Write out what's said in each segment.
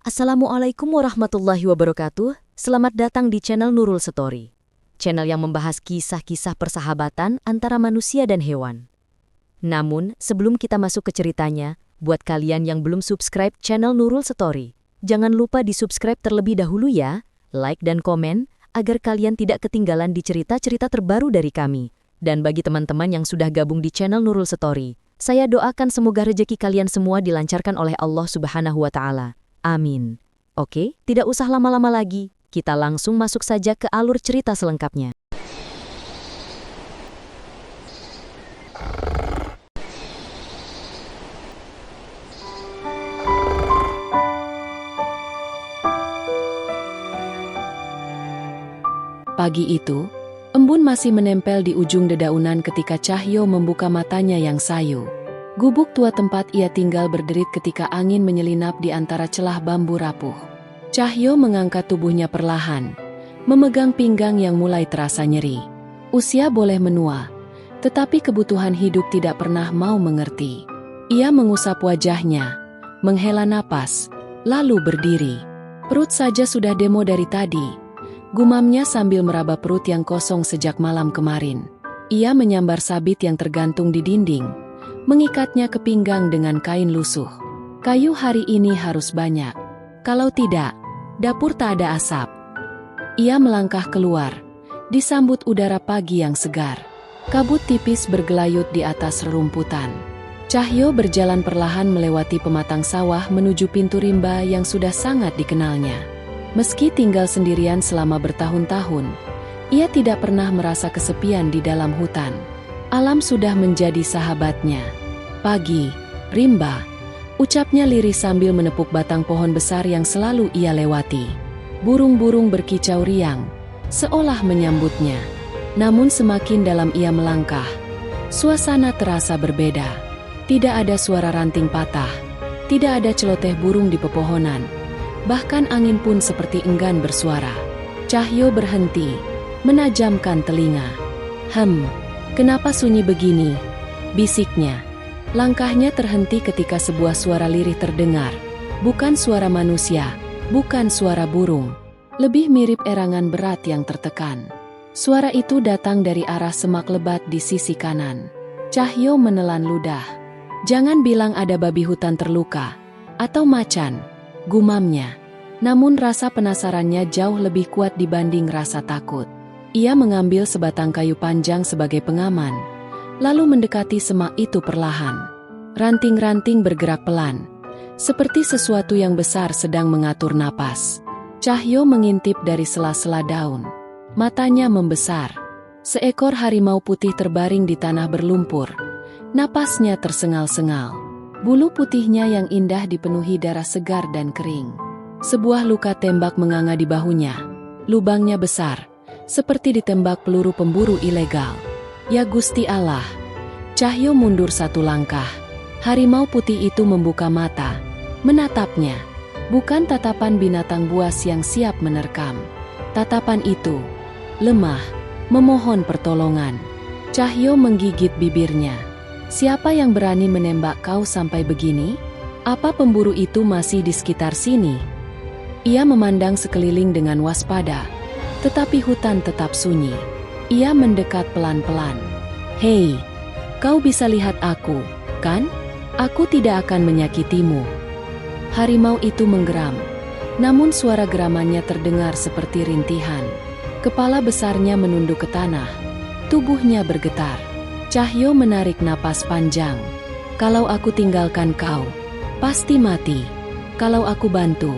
Assalamualaikum warahmatullahi wabarakatuh. Selamat datang di channel Nurul Story. Channel yang membahas kisah-kisah persahabatan antara manusia dan hewan. Namun, sebelum kita masuk ke ceritanya, buat kalian yang belum subscribe channel Nurul Story, jangan lupa di-subscribe terlebih dahulu ya, like dan komen, agar kalian tidak ketinggalan di cerita-cerita terbaru dari kami. Dan bagi teman-teman yang sudah gabung di channel Nurul Story, saya doakan semoga rezeki kalian semua dilancarkan oleh Allah Subhanahu wa Ta'ala. Amin. Oke, tidak usah lama-lama lagi, kita langsung masuk saja ke alur cerita selengkapnya. Pagi itu, embun masih menempel di ujung dedaunan ketika Cahyo membuka matanya yang sayu. Gubuk tua tempat ia tinggal berderit ketika angin menyelinap di antara celah bambu rapuh. Cahyo mengangkat tubuhnya perlahan, memegang pinggang yang mulai terasa nyeri. Usia boleh menua, tetapi kebutuhan hidup tidak pernah mau mengerti. Ia mengusap wajahnya, menghela napas, lalu berdiri. Perut saja sudah demo dari tadi. Gumamnya sambil meraba perut yang kosong sejak malam kemarin. Ia menyambar sabit yang tergantung di dinding, mengikatnya ke pinggang dengan kain lusuh. Kayu hari ini harus banyak. Kalau tidak, dapur tak ada asap. Ia melangkah keluar, disambut udara pagi yang segar. Kabut tipis bergelayut di atas rerumputan. Cahyo berjalan perlahan melewati pematang sawah menuju pintu rimba yang sudah sangat dikenalnya. Meski tinggal sendirian selama bertahun-tahun, ia tidak pernah merasa kesepian di dalam hutan. Alam sudah menjadi sahabatnya. Pagi, rimba, ucapnya lirih sambil menepuk batang pohon besar yang selalu ia lewati. Burung-burung berkicau riang, seolah menyambutnya. Namun semakin dalam ia melangkah, suasana terasa berbeda. Tidak ada suara ranting patah, tidak ada celoteh burung di pepohonan. Bahkan angin pun seperti enggan bersuara. Cahyo berhenti, menajamkan telinga. Kenapa sunyi begini? Bisiknya. Langkahnya terhenti ketika sebuah suara lirih terdengar. Bukan suara manusia, bukan suara burung. Lebih mirip erangan berat yang tertekan. Suara itu datang dari arah semak lebat di sisi kanan. Cahyo menelan ludah. Jangan bilang ada babi hutan terluka, atau macan, gumamnya. Namun rasa penasarannya jauh lebih kuat dibanding rasa takut. Ia mengambil sebatang kayu panjang sebagai pengaman, lalu mendekati semak itu perlahan. Ranting-ranting bergerak pelan, seperti sesuatu yang besar sedang mengatur napas. Cahyo mengintip dari sela-sela daun. Matanya membesar. Seekor harimau putih terbaring di tanah berlumpur. Napasnya tersengal-sengal. Bulu putihnya yang indah dipenuhi darah segar dan kering. Sebuah luka tembak menganga di bahunya. Lubangnya besar, seperti ditembak peluru pemburu ilegal. Ya Gusti Allah! Cahyo mundur satu langkah. Harimau putih itu membuka mata, menatapnya. Bukan tatapan binatang buas yang siap menerkam. Tatapan itu lemah, memohon pertolongan. Cahyo menggigit bibirnya. Siapa yang berani menembak kau sampai begini? Apa pemburu itu masih di sekitar sini? Ia memandang sekeliling dengan waspada, tetapi hutan tetap sunyi. Ia mendekat pelan-pelan. Hei, kau bisa lihat aku, kan? Aku tidak akan menyakitimu. Harimau itu menggeram, namun suara geramannya terdengar seperti rintihan. Kepala besarnya menunduk ke tanah, tubuhnya bergetar. Cahyo menarik napas panjang. Kalau aku tinggalkan kau, pasti mati. Kalau aku bantu,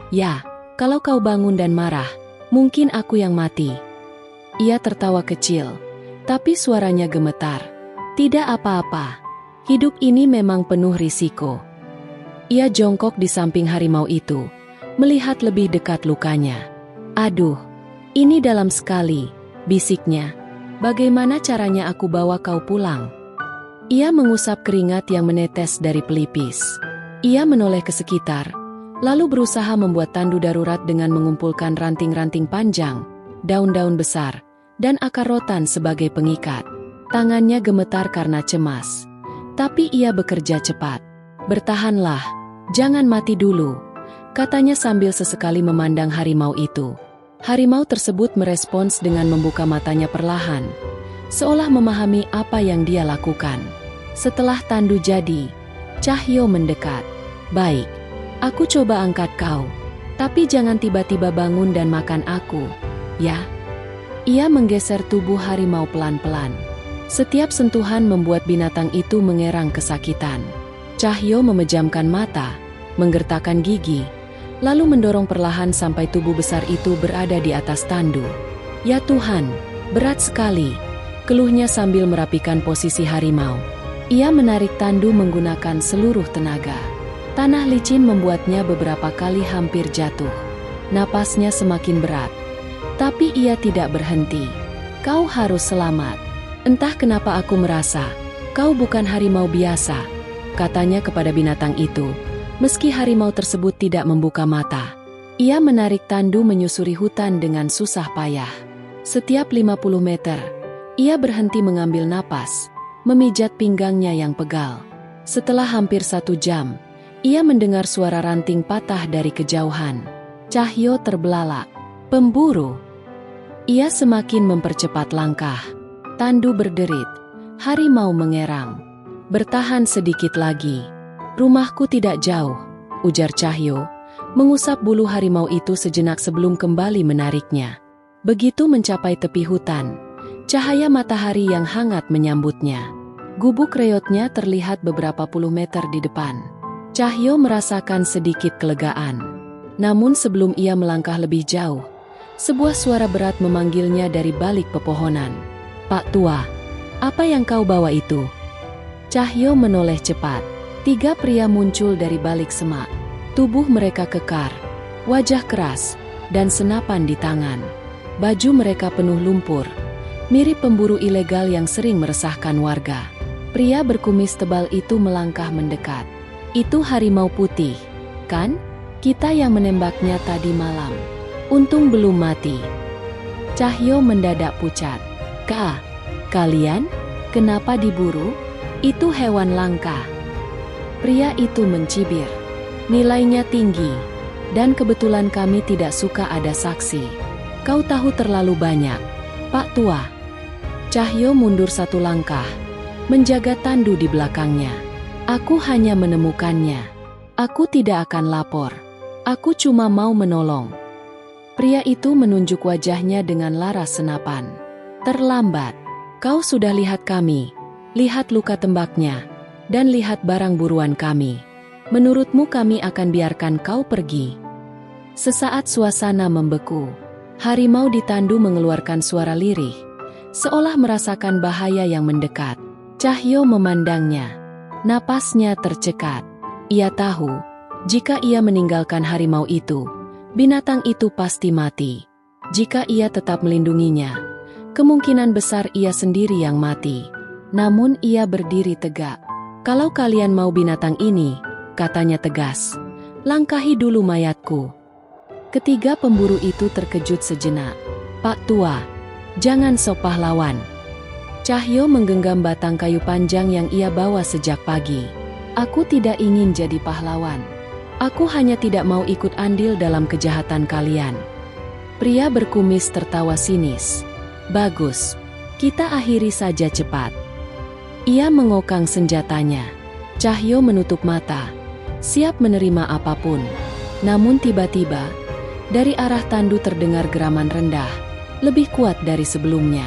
ya, kalau kau bangun dan marah, mungkin aku yang mati. Ia tertawa kecil, tapi suaranya gemetar. Tidak apa-apa, hidup ini memang penuh risiko. Ia jongkok di samping harimau itu, melihat lebih dekat lukanya. Aduh, ini dalam sekali, bisiknya. Bagaimana caranya aku bawa kau pulang? Ia mengusap keringat yang menetes dari pelipis. Ia menoleh ke sekitar, lalu berusaha membuat tandu darurat dengan mengumpulkan ranting-ranting panjang, daun-daun besar, dan akar rotan sebagai pengikat. Tangannya gemetar karena cemas. Tapi ia bekerja cepat. Bertahanlah, jangan mati dulu. katanya sambil sesekali memandang harimau itu. Harimau tersebut merespons dengan membuka matanya perlahan, seolah memahami apa yang dia lakukan. Setelah tandu jadi, Cahyo mendekat. "Baik, aku coba angkat kau. Tapi jangan tiba-tiba bangun dan makan aku, ya?" Ia menggeser tubuh harimau pelan-pelan. Setiap sentuhan membuat binatang itu mengerang kesakitan. Cahyo memejamkan mata, menggertakkan gigi, lalu mendorong perlahan sampai tubuh besar itu berada di atas tandu. "Ya Tuhan, berat sekali," keluhnya sambil merapikan posisi harimau. Ia menarik tandu menggunakan seluruh tenaga. Tanah licin membuatnya beberapa kali hampir jatuh. Napasnya semakin berat. Tapi ia tidak berhenti. "Kau harus selamat. Entah kenapa aku merasa, kau bukan harimau biasa," katanya kepada binatang itu, meski harimau tersebut tidak membuka mata. Ia menarik tandu menyusuri hutan dengan susah payah. Setiap 50 meter, ia berhenti mengambil napas, memijat pinggangnya yang pegal. Setelah hampir 1 jam, ia mendengar suara ranting patah dari kejauhan. Cahyo terbelalak. "Pemburu!" Ia semakin mempercepat langkah. Tandu berderit. Harimau mengerang. "Bertahan sedikit lagi. Rumahku tidak jauh," ujar Cahyo, mengusap bulu harimau itu sejenak sebelum kembali menariknya. Begitu mencapai tepi hutan, cahaya matahari yang hangat menyambutnya. Gubuk reotnya terlihat beberapa puluh meter di depan. Cahyo merasakan sedikit kelegaan. Namun sebelum ia melangkah lebih jauh, sebuah suara berat memanggilnya dari balik pepohonan. "Pak Tua, apa yang kau bawa itu?" Cahyo menoleh cepat. 3 pria muncul dari balik semak. Tubuh mereka kekar, wajah keras, dan senapan di tangan. Baju mereka penuh lumpur, mirip pemburu ilegal yang sering meresahkan warga. Pria berkumis tebal itu melangkah mendekat. "Itu harimau putih, kan? Kita yang menembaknya tadi malam. Untung belum mati." Cahyo mendadak pucat. Kalian? Kenapa diburu? Itu hewan langka." Pria itu mencibir. "Nilainya tinggi, dan kebetulan kami tidak suka ada saksi. Kau tahu terlalu banyak, Pak Tua." Cahyo mundur 1 langkah, menjaga tandu di belakangnya. "Aku hanya menemukannya. Aku tidak akan lapor. Aku cuma mau menolong." Pria itu menunjuk wajahnya dengan laras senapan. "Terlambat. Kau sudah lihat kami. Lihat luka tembaknya. Dan lihat barang buruan kami. Menurutmu kami akan biarkan kau pergi?" Sesaat suasana membeku. Harimau di tandu mengeluarkan suara lirih, seolah merasakan bahaya yang mendekat. Cahyo memandangnya. Napasnya tercekat. Ia tahu, jika ia meninggalkan harimau itu, binatang itu pasti mati. Jika ia tetap melindunginya, kemungkinan besar ia sendiri yang mati. Namun ia berdiri tegak. "Kalau kalian mau binatang ini," katanya tegas, "langkahi dulu mayatku." Ketiga pemburu itu terkejut sejenak. "Pak Tua, jangan sok pahlawan." Cahyo menggenggam batang kayu panjang yang ia bawa sejak pagi. "Aku tidak ingin jadi pahlawan. Aku hanya tidak mau ikut andil dalam kejahatan kalian." Pria berkumis tertawa sinis. "Bagus, kita akhiri saja cepat." Ia mengokang senjatanya. Cahyo menutup mata, siap menerima apapun. Namun tiba-tiba, dari arah tandu terdengar geraman rendah, lebih kuat dari sebelumnya.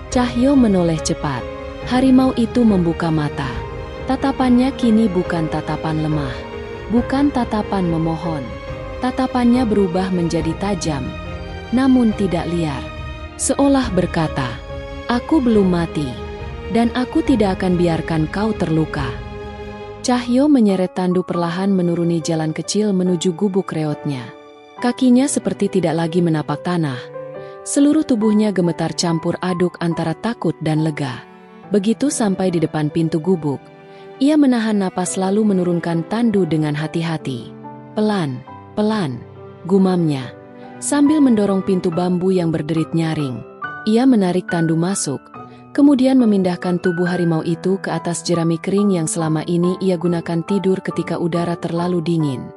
Cahyo menoleh cepat. Harimau itu membuka mata. Tatapannya kini bukan tatapan lemah, bukan tatapan memohon. Tatapannya berubah menjadi tajam, namun tidak liar. Seolah berkata, "Aku belum mati, dan aku tidak akan biarkan kau terluka." Cahyo menyeret tandu perlahan menuruni jalan kecil menuju gubuk reotnya. Kakinya seperti tidak lagi menapak tanah. Seluruh tubuhnya gemetar campur aduk antara takut dan lega. Begitu sampai di depan pintu gubuk, ia menahan napas lalu menurunkan tandu dengan hati-hati. "Pelan, pelan," gumamnya, sambil mendorong pintu bambu yang berderit nyaring. Ia menarik tandu masuk, kemudian memindahkan tubuh harimau itu ke atas jerami kering yang selama ini ia gunakan tidur ketika udara terlalu dingin.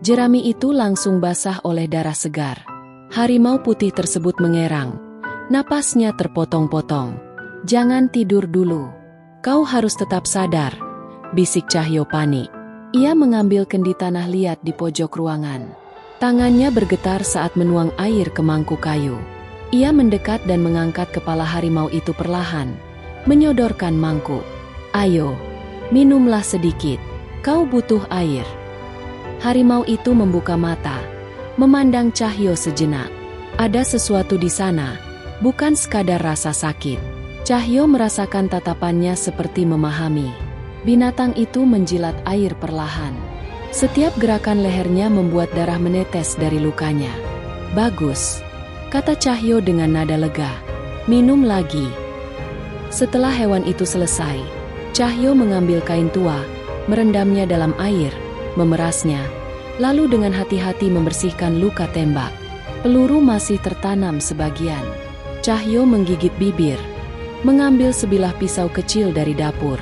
Jerami itu langsung basah oleh darah segar. Harimau putih tersebut mengerang. Napasnya terpotong-potong. "Jangan tidur dulu. Kau harus tetap sadar," bisik Cahyo panik. Ia mengambil kendi tanah liat di pojok ruangan. Tangannya bergetar saat menuang air ke mangkuk kayu. Ia mendekat dan mengangkat kepala harimau itu perlahan, menyodorkan mangkuk. "Ayo, minumlah sedikit. Kau butuh air." Harimau itu membuka mata, memandang Cahyo sejenak. Ada sesuatu di sana, bukan sekadar rasa sakit. Cahyo merasakan tatapannya seperti memahami. Binatang itu menjilat air perlahan. Setiap gerakan lehernya membuat darah menetes dari lukanya. "Bagus," kata Cahyo dengan nada lega. "Minum lagi." Setelah hewan itu selesai, Cahyo mengambil kain tua, merendamnya dalam air, memerasnya, lalu dengan hati-hati membersihkan luka tembak. Peluru masih tertanam sebagian. Cahyo menggigit bibir, mengambil sebilah pisau kecil dari dapur.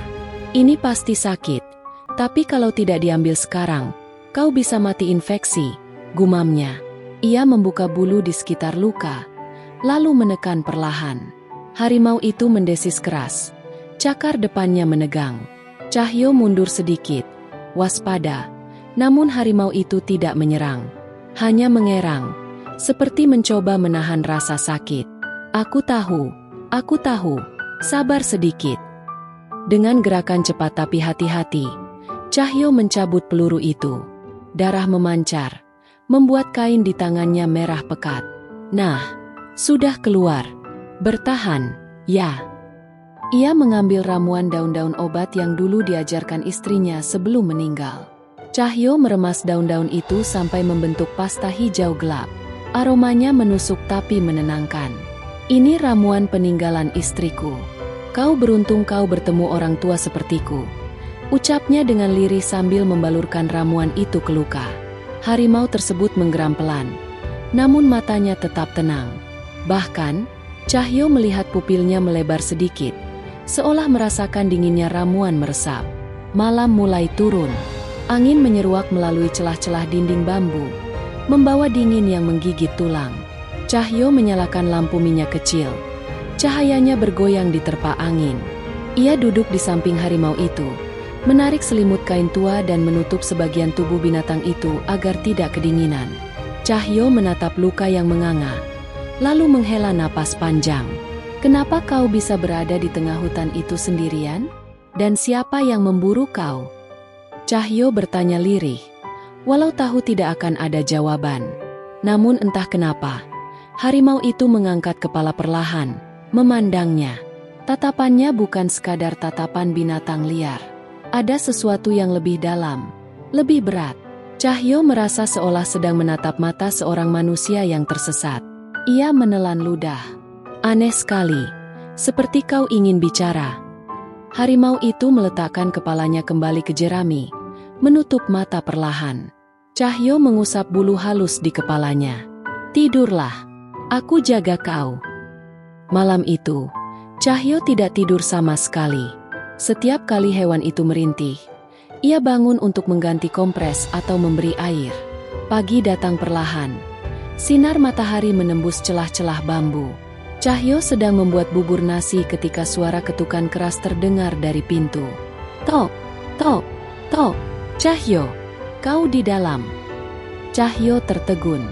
"Ini pasti sakit, tapi kalau tidak diambil sekarang, kau bisa mati infeksi," gumamnya. Ia membuka bulu di sekitar luka, lalu menekan perlahan. Harimau itu mendesis keras. Cakar depannya menegang. Cahyo mundur sedikit, waspada. Namun harimau itu tidak menyerang. Hanya mengerang, seperti mencoba menahan rasa sakit. Aku tahu, sabar sedikit." Dengan gerakan cepat tapi hati-hati, Cahyo mencabut peluru itu. Darah memancar, membuat kain di tangannya merah pekat. "Nah, sudah keluar. Bertahan, ya." Ia mengambil ramuan daun-daun obat yang dulu diajarkan istrinya sebelum meninggal. Cahyo meremas daun-daun itu sampai membentuk pasta hijau gelap. Aromanya menusuk tapi menenangkan. "Ini ramuan peninggalan istriku. Kau beruntung kau bertemu orang tua sepertiku," ucapnya dengan lirih sambil membalurkan ramuan itu ke luka. Harimau tersebut menggeram pelan, namun matanya tetap tenang. Bahkan, Cahyo melihat pupilnya melebar sedikit, seolah merasakan dinginnya ramuan meresap. Malam mulai turun. Angin menyeruak melalui celah-celah dinding bambu, membawa dingin yang menggigit tulang. Cahyo menyalakan lampu minyak kecil. Cahayanya bergoyang diterpa angin. Ia duduk di samping harimau itu, menarik selimut kain tua dan menutup sebagian tubuh binatang itu agar tidak kedinginan. Cahyo menatap luka yang menganga, lalu menghela napas panjang. "Kenapa kau bisa berada di tengah hutan itu sendirian? Dan siapa yang memburu kau?" Cahyo bertanya lirih, walau tahu tidak akan ada jawaban. Namun entah kenapa, harimau itu mengangkat kepala perlahan, memandangnya. Tatapannya bukan sekadar tatapan binatang liar. Ada sesuatu yang lebih dalam, lebih berat. Cahyo merasa seolah sedang menatap mata seorang manusia yang tersesat. Ia menelan ludah. "Aneh sekali, seperti kau ingin bicara." Harimau itu meletakkan kepalanya kembali ke jerami, menutup mata perlahan. Cahyo mengusap bulu halus di kepalanya. "Tidurlah, aku jaga kau." Malam itu, Cahyo tidak tidur sama sekali. Setiap kali hewan itu merintih, ia bangun untuk mengganti kompres atau memberi air. Pagi datang perlahan. Sinar matahari menembus celah-celah bambu. Cahyo sedang membuat bubur nasi ketika suara ketukan keras terdengar dari pintu. "Tok, tok, tok, Cahyo, kau di dalam?" Cahyo tertegun.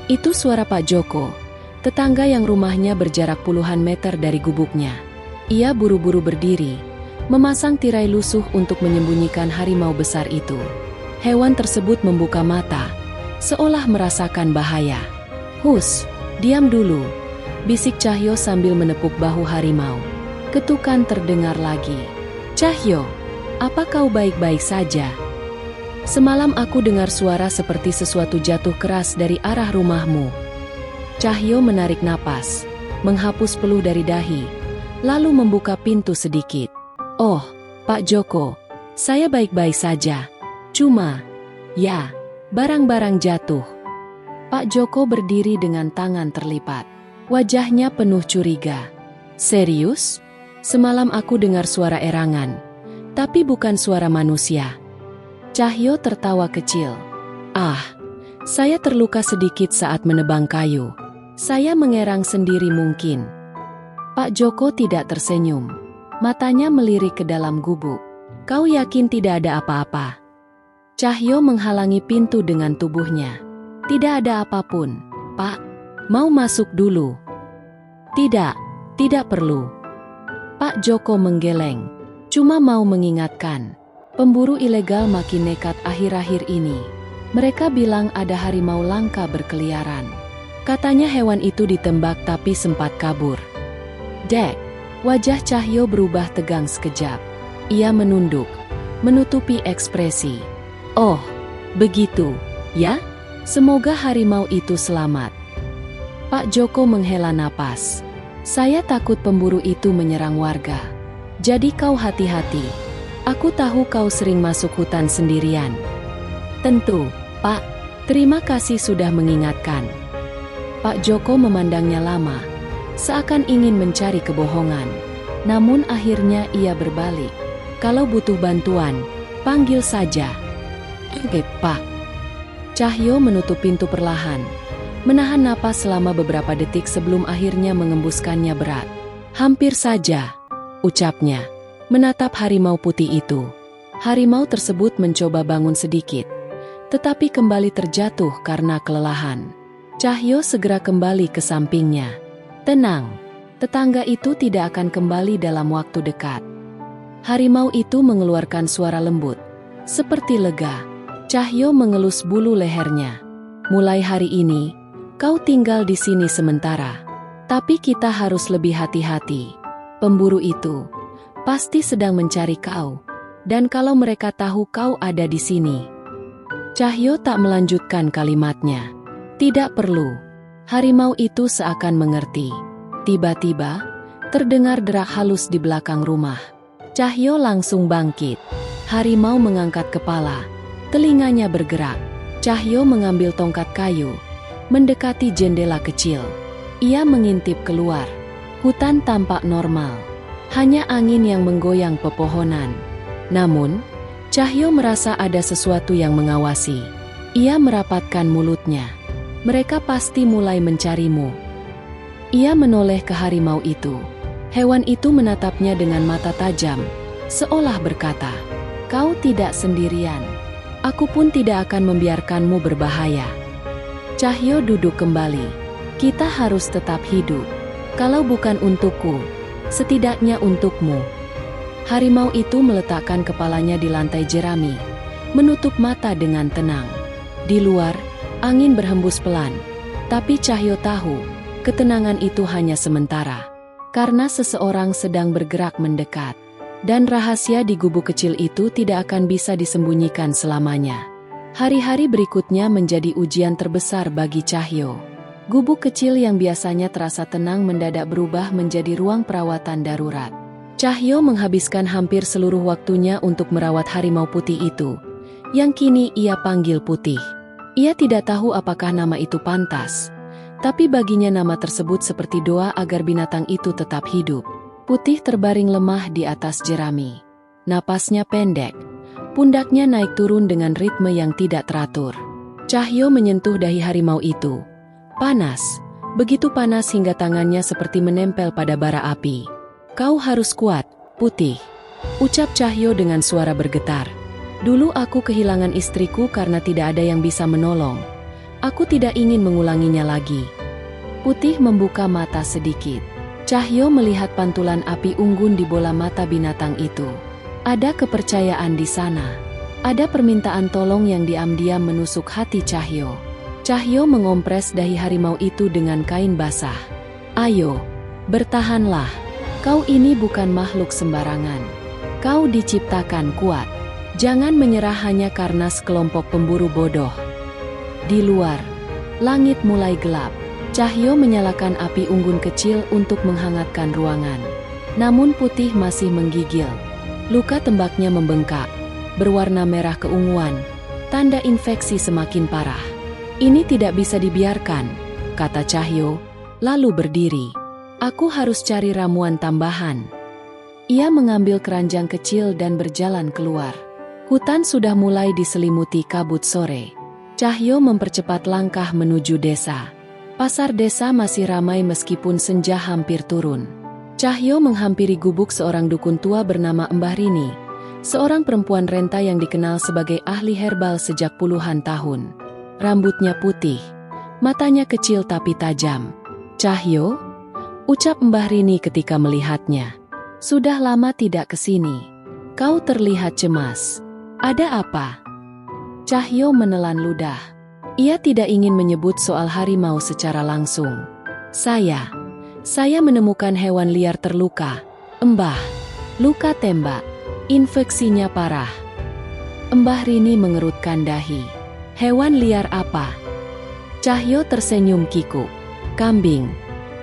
Itu suara Pak Joko, tetangga yang rumahnya berjarak puluhan meter dari gubuknya. Ia buru-buru berdiri, memasang tirai lusuh untuk menyembunyikan harimau besar itu. Hewan tersebut membuka mata, seolah merasakan bahaya. "Hus, diam dulu," bisik Cahyo sambil menepuk bahu harimau. Ketukan terdengar lagi. "Cahyo, apa kau baik-baik saja? Semalam aku dengar suara seperti sesuatu jatuh keras dari arah rumahmu." Cahyo menarik napas, menghapus peluh dari dahi, lalu membuka pintu sedikit. "Oh, Pak Joko, saya baik-baik saja. Cuma, ya, barang-barang jatuh." Pak Joko berdiri dengan tangan terlipat. Wajahnya penuh curiga. "Serius? Semalam aku dengar suara erangan, tapi bukan suara manusia." Cahyo tertawa kecil. "Ah, Saya terluka sedikit saat menebang kayu. Saya mengerang sendiri mungkin. Pak Joko tidak tersenyum. Matanya melirik ke dalam gubuk. Kau yakin tidak ada apa-apa? Cahyo menghalangi pintu dengan tubuhnya. Tidak ada apapun, Pak. Mau masuk dulu? Tidak, tidak perlu. Pak Joko menggeleng. Cuma mau mengingatkan. Pemburu ilegal makin nekat akhir-akhir ini. Mereka bilang ada harimau langka berkeliaran. Katanya hewan itu ditembak tapi sempat kabur. Dek, wajah Cahyo berubah tegang sekejap. Ia menunduk, menutupi ekspresi. Oh, begitu, ya? Semoga harimau itu selamat. Pak Joko menghela napas. Saya takut pemburu itu menyerang warga. Jadi kau hati-hati. Aku tahu kau sering masuk hutan sendirian. Tentu, Pak. Terima kasih sudah mengingatkan. Pak Joko memandangnya lama, seakan ingin mencari kebohongan. Namun akhirnya ia berbalik. Kalau butuh bantuan, panggil saja. Pak. Cahyo menutup pintu perlahan, menahan napas selama beberapa detik sebelum akhirnya mengembuskannya berat. Hampir saja, ucapnya, menatap harimau putih itu. Harimau tersebut mencoba bangun sedikit, tetapi kembali terjatuh karena kelelahan. Cahyo segera kembali ke sampingnya. Tenang, tetangga itu tidak akan kembali dalam waktu dekat. Harimau itu mengeluarkan suara lembut, seperti lega. Cahyo mengelus bulu lehernya. Mulai hari ini, kau tinggal di sini sementara. Tapi kita harus lebih hati-hati. Pemburu itu pasti sedang mencari kau. Dan kalau mereka tahu kau ada di sini. Cahyo tak melanjutkan kalimatnya. Tidak perlu. Harimau itu seakan mengerti. Tiba-tiba, terdengar derak halus di belakang rumah. Cahyo langsung bangkit. Harimau mengangkat kepala. Telinganya bergerak. Cahyo mengambil tongkat kayu, mendekati jendela kecil. Ia mengintip keluar. Hutan tampak normal. Hanya angin yang menggoyang pepohonan. Namun, Cahyo merasa ada sesuatu yang mengawasi. Ia merapatkan mulutnya. Mereka pasti mulai mencarimu. Ia menoleh ke harimau itu. Hewan itu menatapnya dengan mata tajam, seolah berkata, "Kau tidak sendirian. Aku pun tidak akan membiarkanmu berbahaya." Cahyo duduk kembali. Kita harus tetap hidup. Kalau bukan untukku, setidaknya untukmu. Harimau itu meletakkan kepalanya di lantai jerami, menutup mata dengan tenang. Di luar, angin berhembus pelan. Tapi Cahyo tahu, ketenangan itu hanya sementara. Karena seseorang sedang bergerak mendekat. Dan rahasia di gubuk kecil itu tidak akan bisa disembunyikan selamanya. Hari-hari berikutnya menjadi ujian terbesar bagi Cahyo. Gubuk kecil yang biasanya terasa tenang mendadak berubah menjadi ruang perawatan darurat. Cahyo menghabiskan hampir seluruh waktunya untuk merawat harimau putih itu, yang kini ia panggil Putih. Ia tidak tahu apakah nama itu pantas, tapi baginya nama tersebut seperti doa agar binatang itu tetap hidup. Putih terbaring lemah di atas jerami. Napasnya pendek. Pundaknya naik turun dengan ritme yang tidak teratur. Cahyo menyentuh dahi harimau itu. Panas. Begitu panas hingga tangannya seperti menempel pada bara api. "Kau harus kuat, Putih," ucap Cahyo dengan suara bergetar. "Dulu aku kehilangan istriku karena tidak ada yang bisa menolong. Aku tidak ingin mengulanginya lagi." Putih membuka mata sedikit. Cahyo melihat pantulan api unggun di bola mata binatang itu. Ada kepercayaan di sana. Ada permintaan tolong yang diam-diam menusuk hati Cahyo. Cahyo mengompres dahi harimau itu dengan kain basah. "Ayo, bertahanlah. Kau ini bukan makhluk sembarangan. Kau diciptakan kuat. Jangan menyerah hanya karena sekelompok pemburu bodoh." Di luar, langit mulai gelap. Cahyo menyalakan api unggun kecil untuk menghangatkan ruangan. Namun Putih masih menggigil. Luka tembaknya membengkak, berwarna merah keunguan, tanda infeksi semakin parah. "Ini tidak bisa dibiarkan," kata Cahyo, lalu berdiri. "Aku harus cari ramuan tambahan." Ia mengambil keranjang kecil dan berjalan keluar. Hutan sudah mulai diselimuti kabut sore. Cahyo mempercepat langkah menuju desa. Pasar desa masih ramai meskipun senja hampir turun. Cahyo menghampiri gubuk seorang dukun tua bernama Mbah Rini, seorang perempuan renta yang dikenal sebagai ahli herbal sejak puluhan tahun. Rambutnya putih, matanya kecil tapi tajam. "Cahyo?" ucap Mbah Rini ketika melihatnya. "Sudah lama tidak kesini. Kau terlihat cemas. Ada apa?" Cahyo menelan ludah. Ia tidak ingin menyebut soal harimau secara langsung. Saya menemukan hewan liar terluka. Mbah, luka tembak. Infeksinya parah." Mbah Rini mengerutkan dahi. "Hewan liar apa?" Cahyo tersenyum kikuk. "Kambing.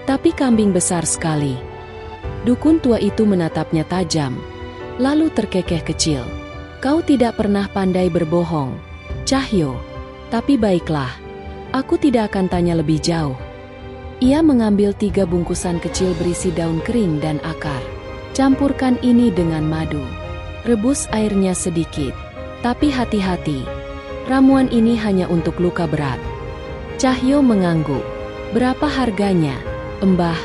Tapi kambing besar sekali." Dukun tua itu menatapnya tajam, lalu terkekeh kecil. "Kau tidak pernah pandai berbohong, Cahyo. Tapi baiklah, aku tidak akan tanya lebih jauh." Ia mengambil 3 bungkusan kecil berisi daun kering dan akar. "Campurkan ini dengan madu. Rebus airnya sedikit. Tapi hati-hati, ramuan ini hanya untuk luka berat." Cahyo mengangguk. "Berapa harganya, Mbah?"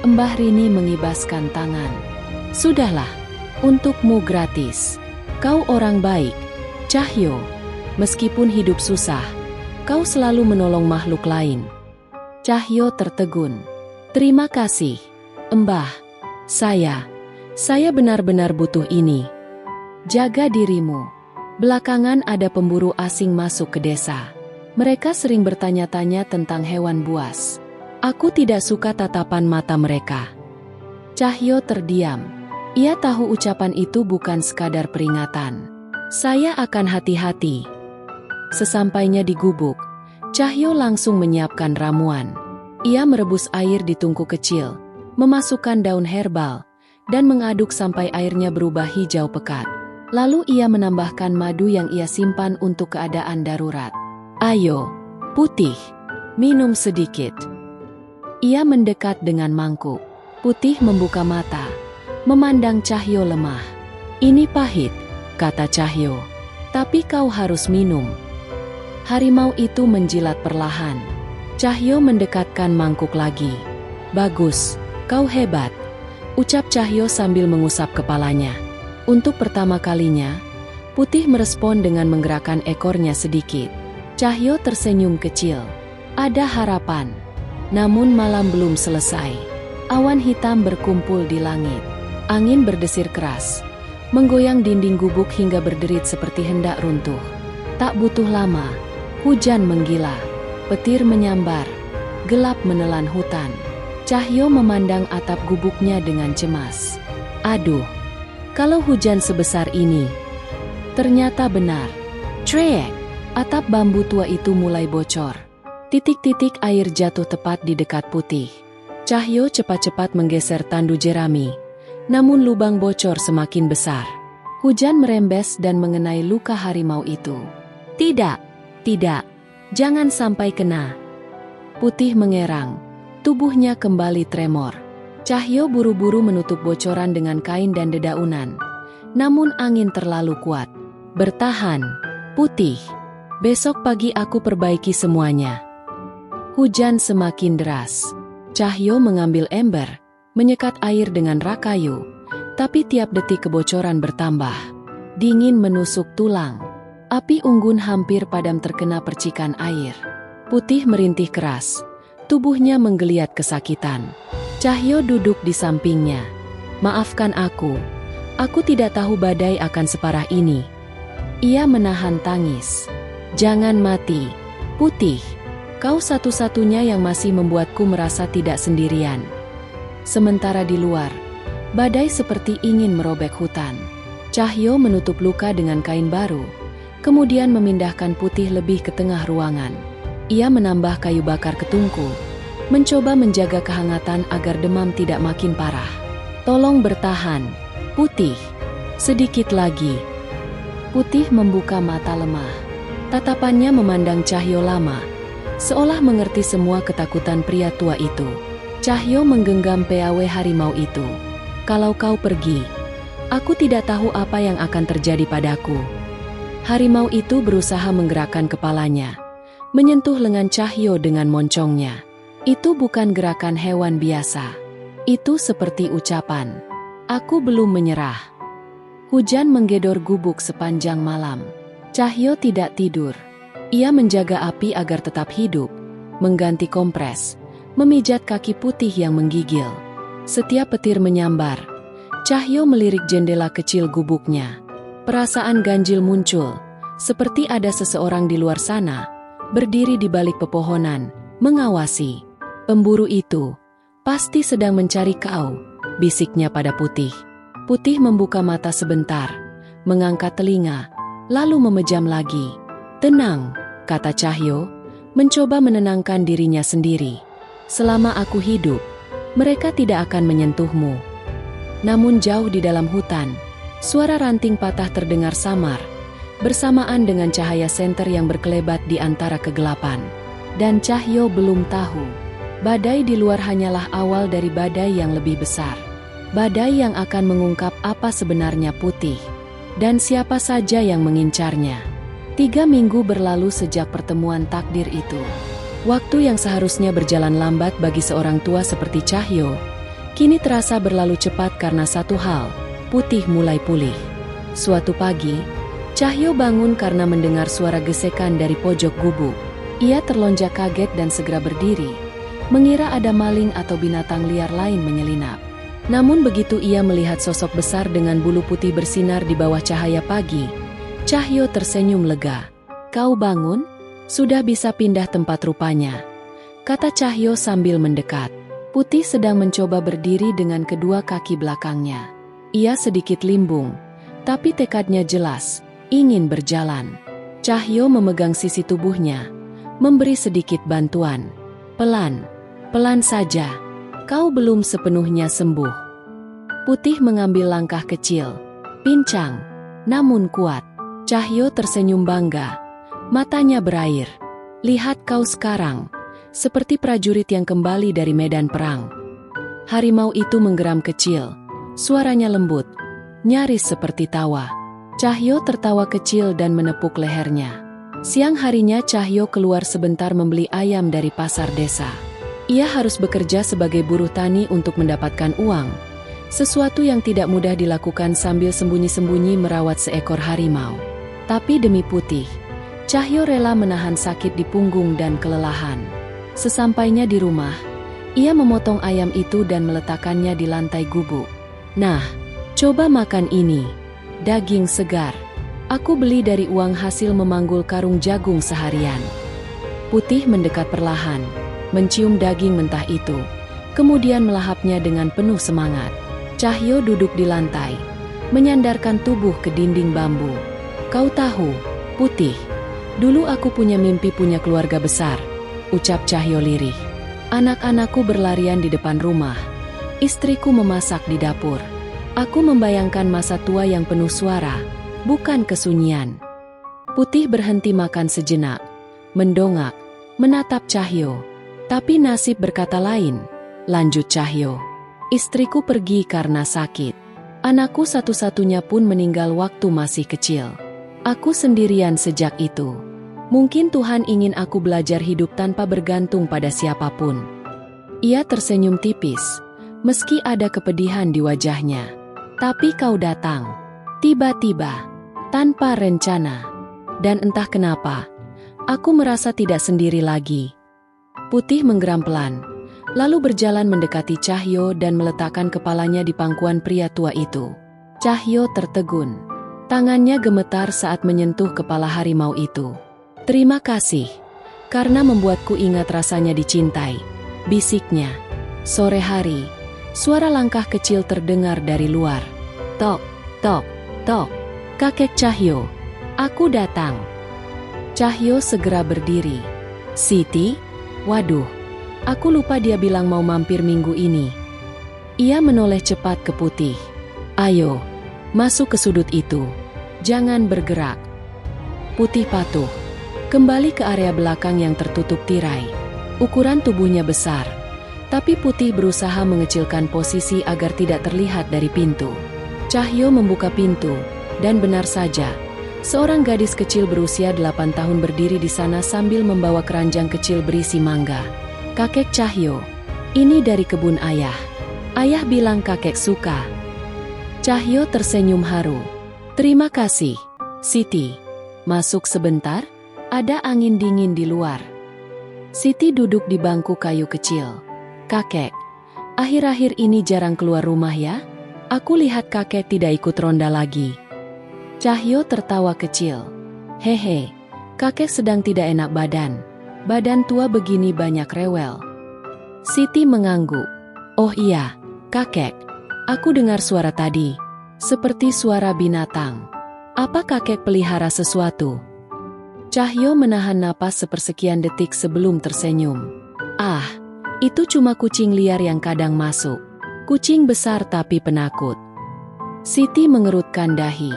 Mbah Rini mengibaskan tangan. "Sudahlah, untukmu gratis. Kau orang baik, Cahyo. Meskipun hidup susah, kau selalu menolong makhluk lain." Cahyo tertegun. "Terima kasih, Mbah. Saya benar-benar butuh ini." "Jaga dirimu. Belakangan ada pemburu asing masuk ke desa. Mereka sering bertanya-tanya tentang hewan buas. Aku tidak suka tatapan mata mereka." Cahyo terdiam. Ia tahu ucapan itu bukan sekadar peringatan. "Saya akan hati-hati." Sesampainya di gubuk, Cahyo langsung menyiapkan ramuan. Ia merebus air di tungku kecil, memasukkan daun herbal, dan mengaduk sampai airnya berubah hijau pekat. Lalu ia menambahkan madu yang ia simpan untuk keadaan darurat. "Ayo, Putih, minum sedikit." Ia mendekat dengan mangkuk. Putih membuka mata, memandang Cahyo lemah. "Ini pahit," kata Cahyo. "Tapi kau harus minum." Harimau itu menjilat perlahan. Cahyo mendekatkan mangkuk lagi. "Bagus, kau hebat," ucap Cahyo sambil mengusap kepalanya. Untuk pertama kalinya, Putih merespon dengan menggerakkan ekornya sedikit. Cahyo tersenyum kecil. Ada harapan. Namun malam belum selesai. Awan hitam berkumpul di langit. Angin berdesir keras, menggoyang dinding gubuk hingga berderit seperti hendak runtuh. Tak butuh lama, hujan menggila, petir menyambar, gelap menelan hutan. Cahyo memandang atap gubuknya dengan cemas. "Aduh, kalau hujan sebesar ini." Ternyata benar. Trek! Atap bambu tua itu mulai bocor. Titik-titik air jatuh tepat di dekat Putih. Cahyo cepat-cepat menggeser tandu jerami, namun lubang bocor semakin besar. Hujan merembes dan mengenai luka harimau itu. Tidak, jangan sampai kena." Putih mengerang, tubuhnya kembali tremor. Cahyo buru-buru menutup bocoran dengan kain dan dedaunan. Namun angin terlalu kuat. "Bertahan, Putih. Besok pagi aku perbaiki semuanya." Hujan semakin deras. Cahyo mengambil ember, menyekat air dengan rak kayu, tapi tiap detik kebocoran bertambah. Dingin menusuk tulang. Api unggun hampir padam terkena percikan air. Putih merintih keras. Tubuhnya menggeliat kesakitan. Cahyo duduk di sampingnya. "Maafkan aku. Aku tidak tahu badai akan separah ini." Ia menahan tangis. "Jangan mati, Putih. Kau satu-satunya yang masih membuatku merasa tidak sendirian." Sementara di luar, badai seperti ingin merobek hutan. Cahyo menutup luka dengan kain baru, kemudian memindahkan Putih lebih ke tengah ruangan. Ia menambah kayu bakar ke tungku, mencoba menjaga kehangatan agar demam tidak makin parah. "Tolong bertahan, Putih. Sedikit lagi." Putih membuka mata lemah. Tatapannya memandang Cahyo lama, seolah mengerti semua ketakutan pria tua itu. Cahyo menggenggam pawe harimau itu. "Kalau kau pergi, aku tidak tahu apa yang akan terjadi padaku." Harimau itu berusaha menggerakkan kepalanya, menyentuh lengan Cahyo dengan moncongnya. Itu bukan gerakan hewan biasa. Itu seperti ucapan, "Aku belum menyerah." Hujan menggedor gubuk sepanjang malam. Cahyo tidak tidur. Ia menjaga api agar tetap hidup, mengganti kompres, memijat kaki putih yang menggigil. Setiap petir menyambar. Cahyo melirik jendela kecil gubuknya. Perasaan ganjil muncul, seperti ada seseorang di luar sana, berdiri di balik pepohonan, mengawasi. "Pemburu itu pasti sedang mencari kau," bisiknya pada Putih. Putih membuka mata sebentar, mengangkat telinga, lalu memejam lagi. "Tenang," kata Cahyo, mencoba menenangkan dirinya sendiri. "Selama aku hidup, mereka tidak akan menyentuhmu." Namun jauh di dalam hutan, suara ranting patah terdengar samar, bersamaan dengan cahaya senter yang berkelebat di antara kegelapan. Dan Cahyo belum tahu, badai di luar hanyalah awal dari badai yang lebih besar. Badai yang akan mengungkap apa sebenarnya Putih, dan siapa saja yang mengincarnya. 3 minggu berlalu sejak pertemuan takdir itu. Waktu yang seharusnya berjalan lambat bagi seorang tua seperti Cahyo, kini terasa berlalu cepat karena satu hal, Putih mulai pulih. Suatu pagi, Cahyo bangun karena mendengar suara gesekan dari pojok gubuk. Ia terlonjak kaget dan segera berdiri, mengira ada maling atau binatang liar lain menyelinap. Namun begitu ia melihat sosok besar dengan bulu putih bersinar di bawah cahaya pagi, Cahyo tersenyum lega. "Kau bangun? Sudah bisa pindah tempat rupanya," kata Cahyo sambil mendekat. Putih sedang mencoba berdiri dengan kedua kaki belakangnya. Ia sedikit limbung, tapi tekadnya jelas, ingin berjalan. Cahyo memegang sisi tubuhnya, memberi sedikit bantuan. "Pelan, pelan saja. Kau belum sepenuhnya sembuh." Putih mengambil langkah kecil, pincang, namun kuat. Cahyo tersenyum bangga, matanya berair. "Lihat kau sekarang, seperti prajurit yang kembali dari medan perang." Harimau itu menggeram kecil, suaranya lembut, nyaris seperti tawa. Cahyo tertawa kecil dan menepuk lehernya. Siang harinya Cahyo keluar sebentar membeli ayam dari pasar desa. Ia harus bekerja sebagai buruh tani untuk mendapatkan uang, sesuatu yang tidak mudah dilakukan sambil sembunyi-sembunyi merawat seekor harimau. Tapi demi Putih, Cahyo rela menahan sakit di punggung dan kelelahan. Sesampainya di rumah, ia memotong ayam itu dan meletakkannya di lantai gubuk. "Nah, coba makan ini. Daging segar. Aku beli dari uang hasil memanggul karung jagung seharian." Putih mendekat perlahan, mencium daging mentah itu, kemudian melahapnya dengan penuh semangat. Cahyo duduk di lantai, menyandarkan tubuh ke dinding bambu. "Kau tahu, Putih, dulu aku punya mimpi punya keluarga besar," ucap Cahyo lirih. "Anak-anakku berlarian di depan rumah, istriku memasak di dapur. Aku membayangkan masa tua yang penuh suara, bukan kesunyian." Putih berhenti makan sejenak, mendongak, menatap Cahyo. "Tapi nasib berkata lain," lanjut Cahyo. "Istriku pergi karena sakit. Anakku satu-satunya pun meninggal waktu masih kecil. Aku sendirian sejak itu. Mungkin Tuhan ingin aku belajar hidup tanpa bergantung pada siapapun." Ia tersenyum tipis, meski ada kepedihan di wajahnya. "Tapi kau datang, tiba-tiba, tanpa rencana. Dan entah kenapa, aku merasa tidak sendiri lagi." Putih menggeram pelan, lalu berjalan mendekati Cahyo dan meletakkan kepalanya di pangkuan pria tua itu. Cahyo tertegun. Tangannya gemetar saat menyentuh kepala harimau itu. "Terima kasih, karena membuatku ingat rasanya dicintai," bisiknya. Sore hari, suara langkah kecil terdengar dari luar. "Tok, tok, tok, kakek Cahyo, aku datang." Cahyo segera berdiri. "Siti? Waduh, aku lupa dia bilang mau mampir minggu ini." Ia menoleh cepat ke Putih. "Ayo, masuk ke sudut itu. Jangan bergerak." Putih patuh, kembali ke area belakang yang tertutup tirai. Ukuran tubuhnya besar, tapi Putih berusaha mengecilkan posisi agar tidak terlihat dari pintu. Cahyo membuka pintu, dan benar saja, Seorang gadis kecil berusia 8 tahun berdiri di sana sambil membawa keranjang kecil berisi mangga. "Kakek Cahyo, ini dari kebun ayah. Ayah bilang kakek suka." Cahyo tersenyum haru. "Terima kasih, Siti. Masuk sebentar, ada angin dingin di luar." Siti duduk di bangku kayu kecil. "Kakek, akhir-akhir ini jarang keluar rumah ya? Aku lihat kakek tidak ikut ronda lagi." Cahyo tertawa kecil. "Hehe, kakek sedang tidak enak badan. Badan tua begini banyak rewel." Siti mengangguk. "Oh iya, kakek. Aku dengar suara tadi. Seperti suara binatang. Apa kakek pelihara sesuatu?" Cahyo menahan napas sepersekian detik sebelum tersenyum. "Ah, itu cuma kucing liar yang kadang masuk. Kucing besar tapi penakut." Siti mengerutkan dahi.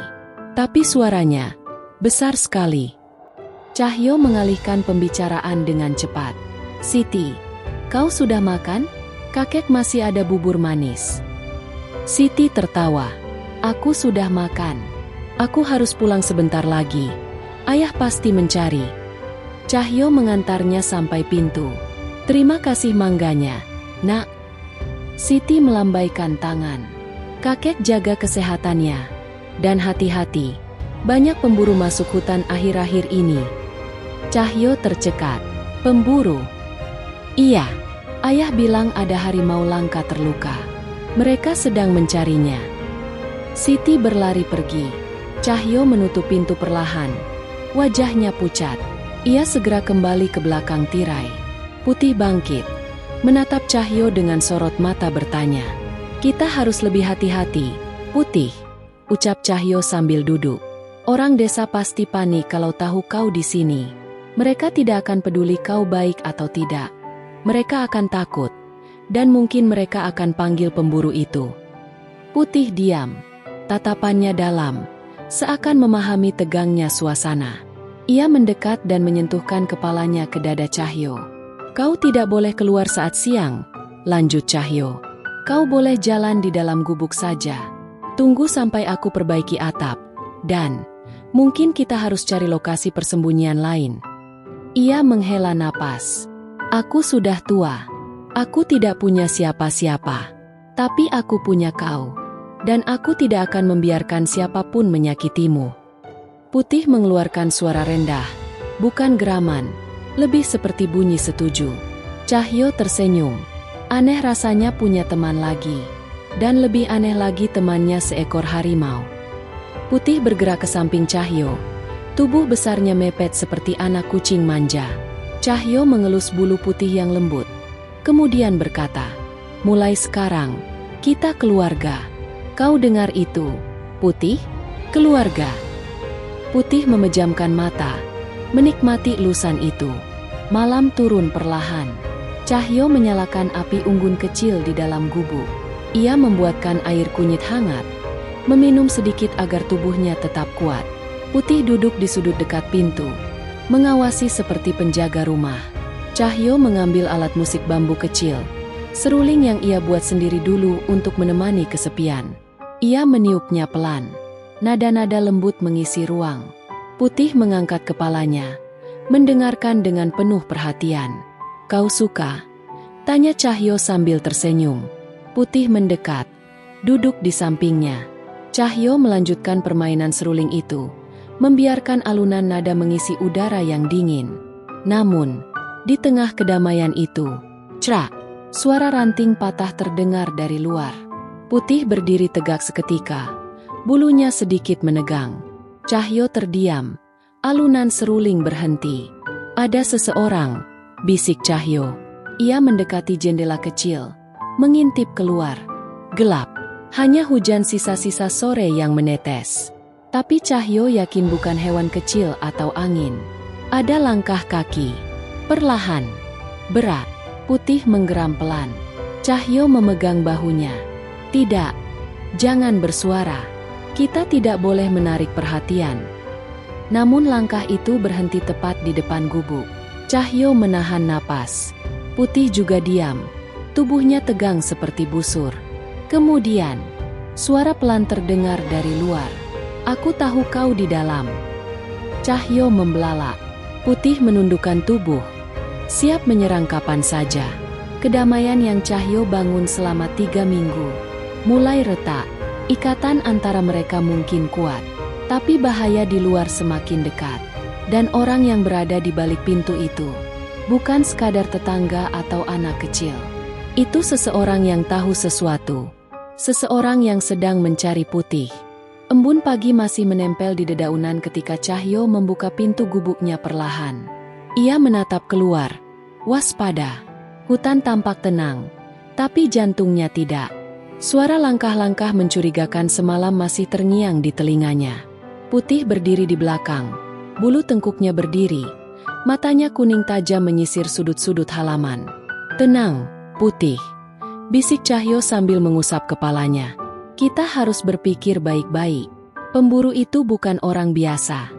"Tapi suaranya besar sekali." Cahyo mengalihkan pembicaraan dengan cepat. "Siti, kau sudah makan? Kakek masih ada bubur manis." Siti tertawa. "Aku sudah makan. Aku harus pulang sebentar lagi. Ayah pasti mencari." Cahyo mengantarnya sampai pintu. "Terima kasih mangganya, Nak." Siti melambaikan tangan. "Kakek jaga kesehatannya. Dan hati-hati. Banyak pemburu masuk hutan akhir-akhir ini." Cahyo tercekat. "Pemburu?" "Iya. Ayah bilang ada harimau langka terluka. Mereka sedang mencarinya." Siti berlari pergi. Cahyo menutup pintu perlahan. Wajahnya pucat. Ia segera kembali ke belakang tirai. Putih bangkit. Menatap Cahyo dengan sorot mata bertanya. "Kita harus lebih hati-hati, Putih," ucap Cahyo sambil duduk. "Orang desa pasti panik kalau tahu kau di sini. Mereka tidak akan peduli kau baik atau tidak. Mereka akan takut. Dan mungkin mereka akan panggil pemburu itu." Putih diam. Tatapannya dalam. Seakan memahami tegangnya suasana. Ia mendekat dan menyentuhkan kepalanya ke dada Cahyo. "Kau tidak boleh keluar saat siang," lanjut Cahyo. "Kau boleh jalan di dalam gubuk saja. Tunggu sampai aku perbaiki atap. Dan mungkin kita harus cari lokasi persembunyian lain." Ia menghela napas. "Aku sudah tua. Aku tidak punya siapa-siapa. Tapi aku punya kau. Dan aku tidak akan membiarkan siapapun menyakitimu." Putih mengeluarkan suara rendah. Bukan geraman. Lebih seperti bunyi setuju. Cahyo tersenyum. Aneh rasanya punya teman lagi. Dan lebih aneh lagi temannya seekor harimau. Putih bergerak ke samping Cahyo. Tubuh besarnya mepet seperti anak kucing manja. Cahyo mengelus bulu putih yang lembut. Kemudian berkata, "Mulai sekarang, kita keluarga. Kau dengar itu, Putih? Keluarga." Putih memejamkan mata, menikmati elusan itu. Malam turun perlahan. Cahyo menyalakan api unggun kecil di dalam gubuk. Ia membuatkan air kunyit hangat, meminum sedikit agar tubuhnya tetap kuat. Putih duduk di sudut dekat pintu, mengawasi seperti penjaga rumah. Cahyo mengambil alat musik bambu kecil, seruling yang ia buat sendiri dulu untuk menemani kesepian. Ia meniupnya pelan. Nada-nada lembut mengisi ruang. Putih mengangkat kepalanya, mendengarkan dengan penuh perhatian. "Kau suka?" tanya Cahyo sambil tersenyum. Putih mendekat, duduk di sampingnya. Cahyo melanjutkan permainan seruling itu, membiarkan alunan nada mengisi udara yang dingin. Namun, di tengah kedamaian itu, crak, suara ranting patah terdengar dari luar. Putih berdiri tegak seketika, bulunya sedikit menegang. Cahyo terdiam, alunan seruling berhenti. "Ada seseorang," bisik Cahyo. Ia mendekati jendela kecil, mengintip keluar. Gelap, hanya hujan sisa-sisa sore yang menetes. Tapi Cahyo yakin bukan hewan kecil atau angin. Ada langkah kaki, perlahan, berat. Putih menggeram pelan. Cahyo memegang bahunya. "Tidak, jangan bersuara. Kita tidak boleh menarik perhatian." Namun langkah itu berhenti tepat di depan gubuk. Cahyo menahan napas. Putih juga diam. Tubuhnya tegang seperti busur. Kemudian, suara pelan terdengar dari luar. "Aku tahu kau di dalam." Cahyo membelalak. Putih menundukkan tubuh, siap menyerang kapan saja. Kedamaian yang Cahyo bangun selama 3 minggu mulai retak. Ikatan antara mereka mungkin kuat, tapi bahaya di luar semakin dekat. Dan orang yang berada di balik pintu itu bukan sekadar tetangga atau anak kecil. Itu seseorang yang tahu sesuatu. Seseorang yang sedang mencari Putih. Embun pagi masih menempel di dedaunan ketika Cahyo membuka pintu gubuknya perlahan. Ia menatap keluar. Waspada. Hutan tampak tenang, tapi jantungnya tidak. Suara langkah-langkah mencurigakan semalam masih terngiang di telinganya. Putih berdiri di belakang. Bulu tengkuknya berdiri. Matanya kuning tajam menyisir sudut-sudut halaman. "Tenang, Putih," bisik Cahyo sambil mengusap kepalanya. "Kita harus berpikir baik-baik. Pemburu itu bukan orang biasa."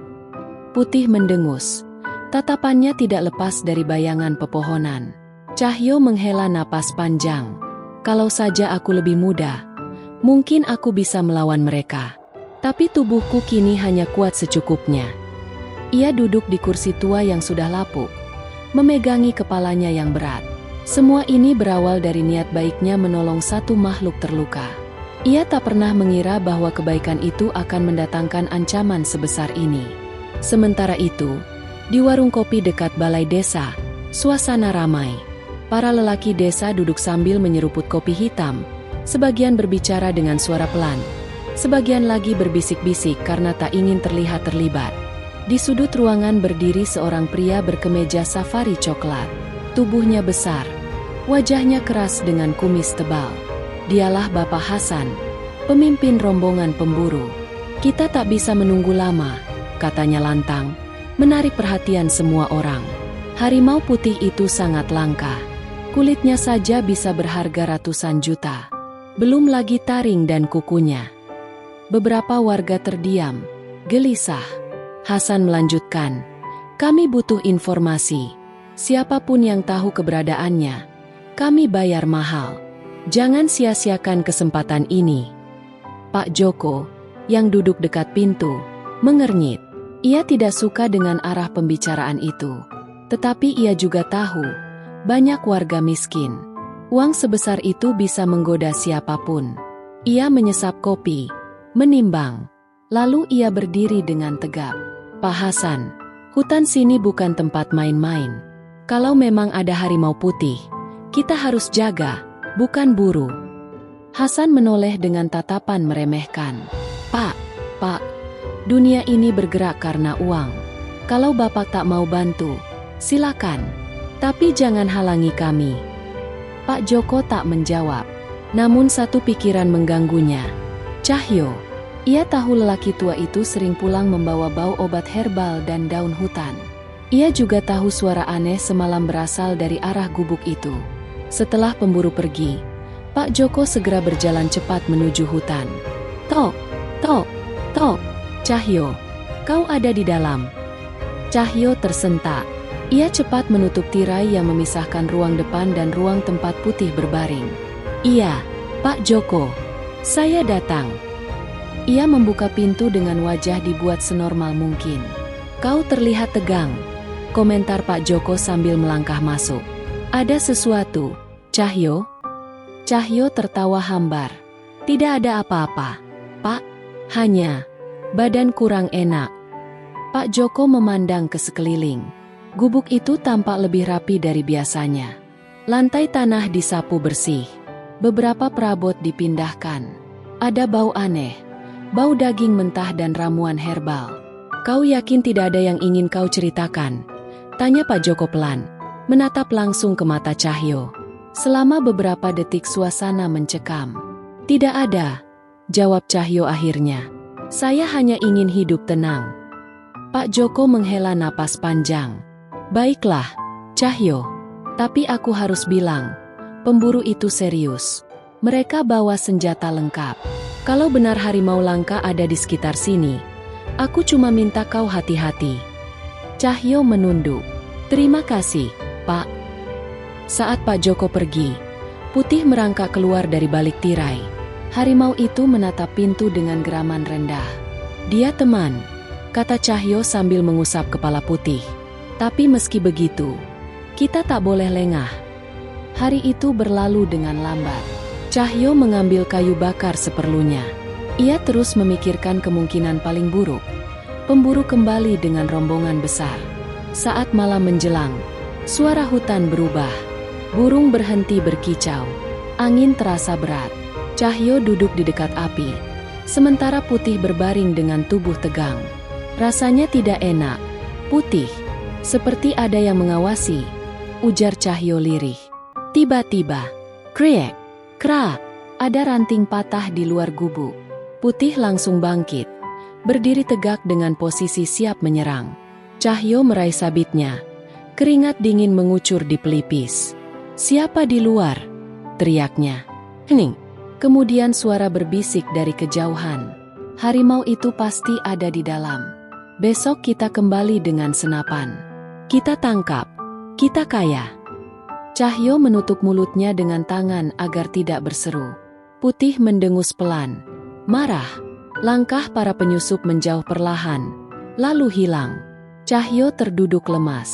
Putih mendengus. Tatapannya tidak lepas dari bayangan pepohonan. Cahyo menghela napas panjang. "Kalau saja aku lebih muda, mungkin aku bisa melawan mereka. Tapi tubuhku kini hanya kuat secukupnya." Ia duduk di kursi tua yang sudah lapuk, memegangi kepalanya yang berat. Semua ini berawal dari niat baiknya menolong satu makhluk terluka. Ia tak pernah mengira bahwa kebaikan itu akan mendatangkan ancaman sebesar ini. Sementara itu, di warung kopi dekat balai desa, suasana ramai. Para lelaki desa duduk sambil menyeruput kopi hitam, sebagian berbicara dengan suara pelan, sebagian lagi berbisik-bisik karena tak ingin terlihat terlibat. Di sudut ruangan berdiri seorang pria berkemeja safari coklat. Tubuhnya besar, wajahnya keras dengan kumis tebal. Dialah Bapak Hasan, pemimpin rombongan pemburu. "Kita tak bisa menunggu lama," katanya lantang, menarik perhatian semua orang. Harimau putih itu sangat langka. Kulitnya saja bisa berharga ratusan juta. Belum lagi taring dan kukunya. Beberapa warga terdiam, gelisah. Hasan melanjutkan, "Kami butuh informasi. Siapapun yang tahu keberadaannya, kami bayar mahal. Jangan sia-siakan kesempatan ini." Pak Joko, yang duduk dekat pintu, mengernyit. Ia tidak suka dengan arah pembicaraan itu. Tetapi ia juga tahu, banyak warga miskin. Uang sebesar itu bisa menggoda siapapun. Ia menyesap kopi, menimbang. Lalu ia berdiri dengan tegap. "Pak Hasan, hutan sini bukan tempat main-main. Kalau memang ada harimau putih, kita harus jaga, bukan buru." Hasan menoleh dengan tatapan meremehkan. Pak, dunia ini bergerak karena uang. Kalau Bapak tak mau bantu, silakan. Tapi jangan halangi kami." Pak Joko tak menjawab. Namun satu pikiran mengganggunya. Cahyo. Ia tahu lelaki tua itu sering pulang membawa bau obat herbal dan daun hutan. Ia juga tahu suara aneh semalam berasal dari arah gubuk itu. Setelah pemburu pergi, Pak Joko segera berjalan cepat menuju hutan. Tok, tok, tok. "Cahyo, kau ada di dalam." Cahyo tersentak. Ia cepat menutup tirai yang memisahkan ruang depan dan ruang tempat Putih berbaring. "Iya, Pak Joko. Saya datang." Ia membuka pintu dengan wajah dibuat senormal mungkin. "Kau terlihat tegang," komentar Pak Joko sambil melangkah masuk. "Ada sesuatu, Cahyo?" Cahyo tertawa hambar. "Tidak ada apa-apa, Pak. Hanya badan kurang enak." Pak Joko memandang ke sekeliling. Gubuk itu tampak lebih rapi dari biasanya. Lantai tanah disapu bersih. Beberapa perabot dipindahkan. Ada bau aneh, bau daging mentah dan ramuan herbal. "Kau yakin tidak ada yang ingin kau ceritakan?" tanya Pak Joko pelan, menatap langsung ke mata Cahyo. Selama beberapa detik suasana mencekam. "Tidak ada," jawab Cahyo akhirnya. "Saya hanya ingin hidup tenang." Pak Joko menghela napas panjang. "Baiklah, Cahyo. Tapi aku harus bilang, pemburu itu serius. Mereka bawa senjata lengkap. Kalau benar harimau langka ada di sekitar sini, aku cuma minta kau hati-hati." Cahyo menunduk. "Terima kasih, Pak." Saat Pak Joko pergi, Putih merangkak keluar dari balik tirai. Harimau itu menatap pintu dengan geraman rendah. "Dia teman. kata Cahyo sambil mengusap kepala Putih. Tapi meski begitu, kita tak boleh lengah. Hari itu berlalu dengan lambat. Cahyo mengambil kayu bakar seperlunya. Ia terus memikirkan kemungkinan paling buruk. Pemburu kembali dengan rombongan besar. Saat malam menjelang, suara hutan berubah. Burung berhenti berkicau. Angin terasa berat. Cahyo duduk di dekat api, sementara Putih berbaring dengan tubuh tegang. Rasanya tidak enak. Putih, seperti ada yang mengawasi, ujar Cahyo lirih. Tiba-tiba, kriek, krak, ada ranting patah di luar gubuk. Putih langsung bangkit, berdiri tegak dengan posisi siap menyerang. Cahyo meraih sabitnya, keringat dingin mengucur di pelipis. Siapa di luar? Teriaknya. Hening. Kemudian suara berbisik dari kejauhan. Harimau itu pasti ada di dalam. Besok kita kembali dengan senapan. Kita tangkap. Kita kaya. Cahyo menutup mulutnya dengan tangan agar tidak berseru. Putih mendengus pelan. Marah. Langkah para penyusup menjauh perlahan, lalu hilang. Cahyo terduduk lemas.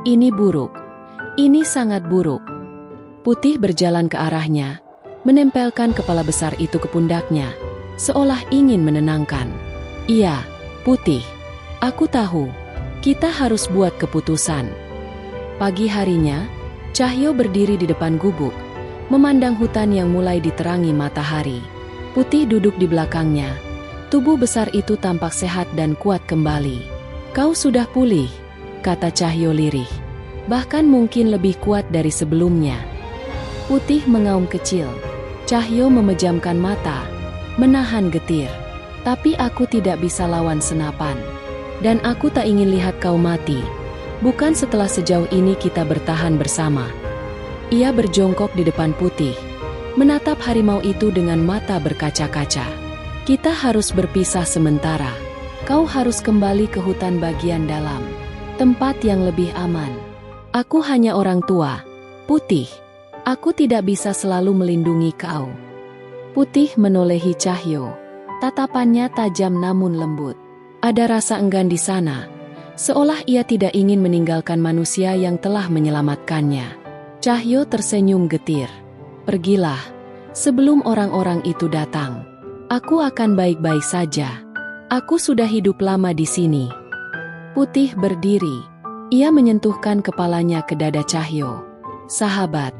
Ini buruk. Ini sangat buruk. Putih berjalan ke arahnya, menempelkan kepala besar itu ke pundaknya, seolah ingin menenangkan. Iya, Putih. Aku tahu. Kita harus buat keputusan. Pagi harinya, Cahyo berdiri di depan gubuk, memandang hutan yang mulai diterangi matahari. Putih duduk di belakangnya. Tubuh besar itu tampak sehat dan kuat kembali. Kau sudah pulih, kata Cahyo lirih. Bahkan mungkin lebih kuat dari sebelumnya. Putih mengaum kecil. Cahyo memejamkan mata, menahan getir. Tapi aku tidak bisa lawan senapan. Dan aku tak ingin lihat kau mati. Bukan setelah sejauh ini kita bertahan bersama. Ia berjongkok di depan Putih, menatap harimau itu dengan mata berkaca-kaca. Kita harus berpisah sementara. Kau harus kembali ke hutan bagian dalam, tempat yang lebih aman. Aku hanya orang tua, Putih. Aku tidak bisa selalu melindungi kau. Putih menolehi Cahyo. Tatapannya tajam namun lembut. Ada rasa enggan di sana, seolah ia tidak ingin meninggalkan manusia yang telah menyelamatkannya. Cahyo tersenyum getir. Pergilah, sebelum orang-orang itu datang. Aku akan baik-baik saja. Aku sudah hidup lama di sini. Putih berdiri. Ia menyentuhkan kepalanya ke dada Cahyo. Sahabat.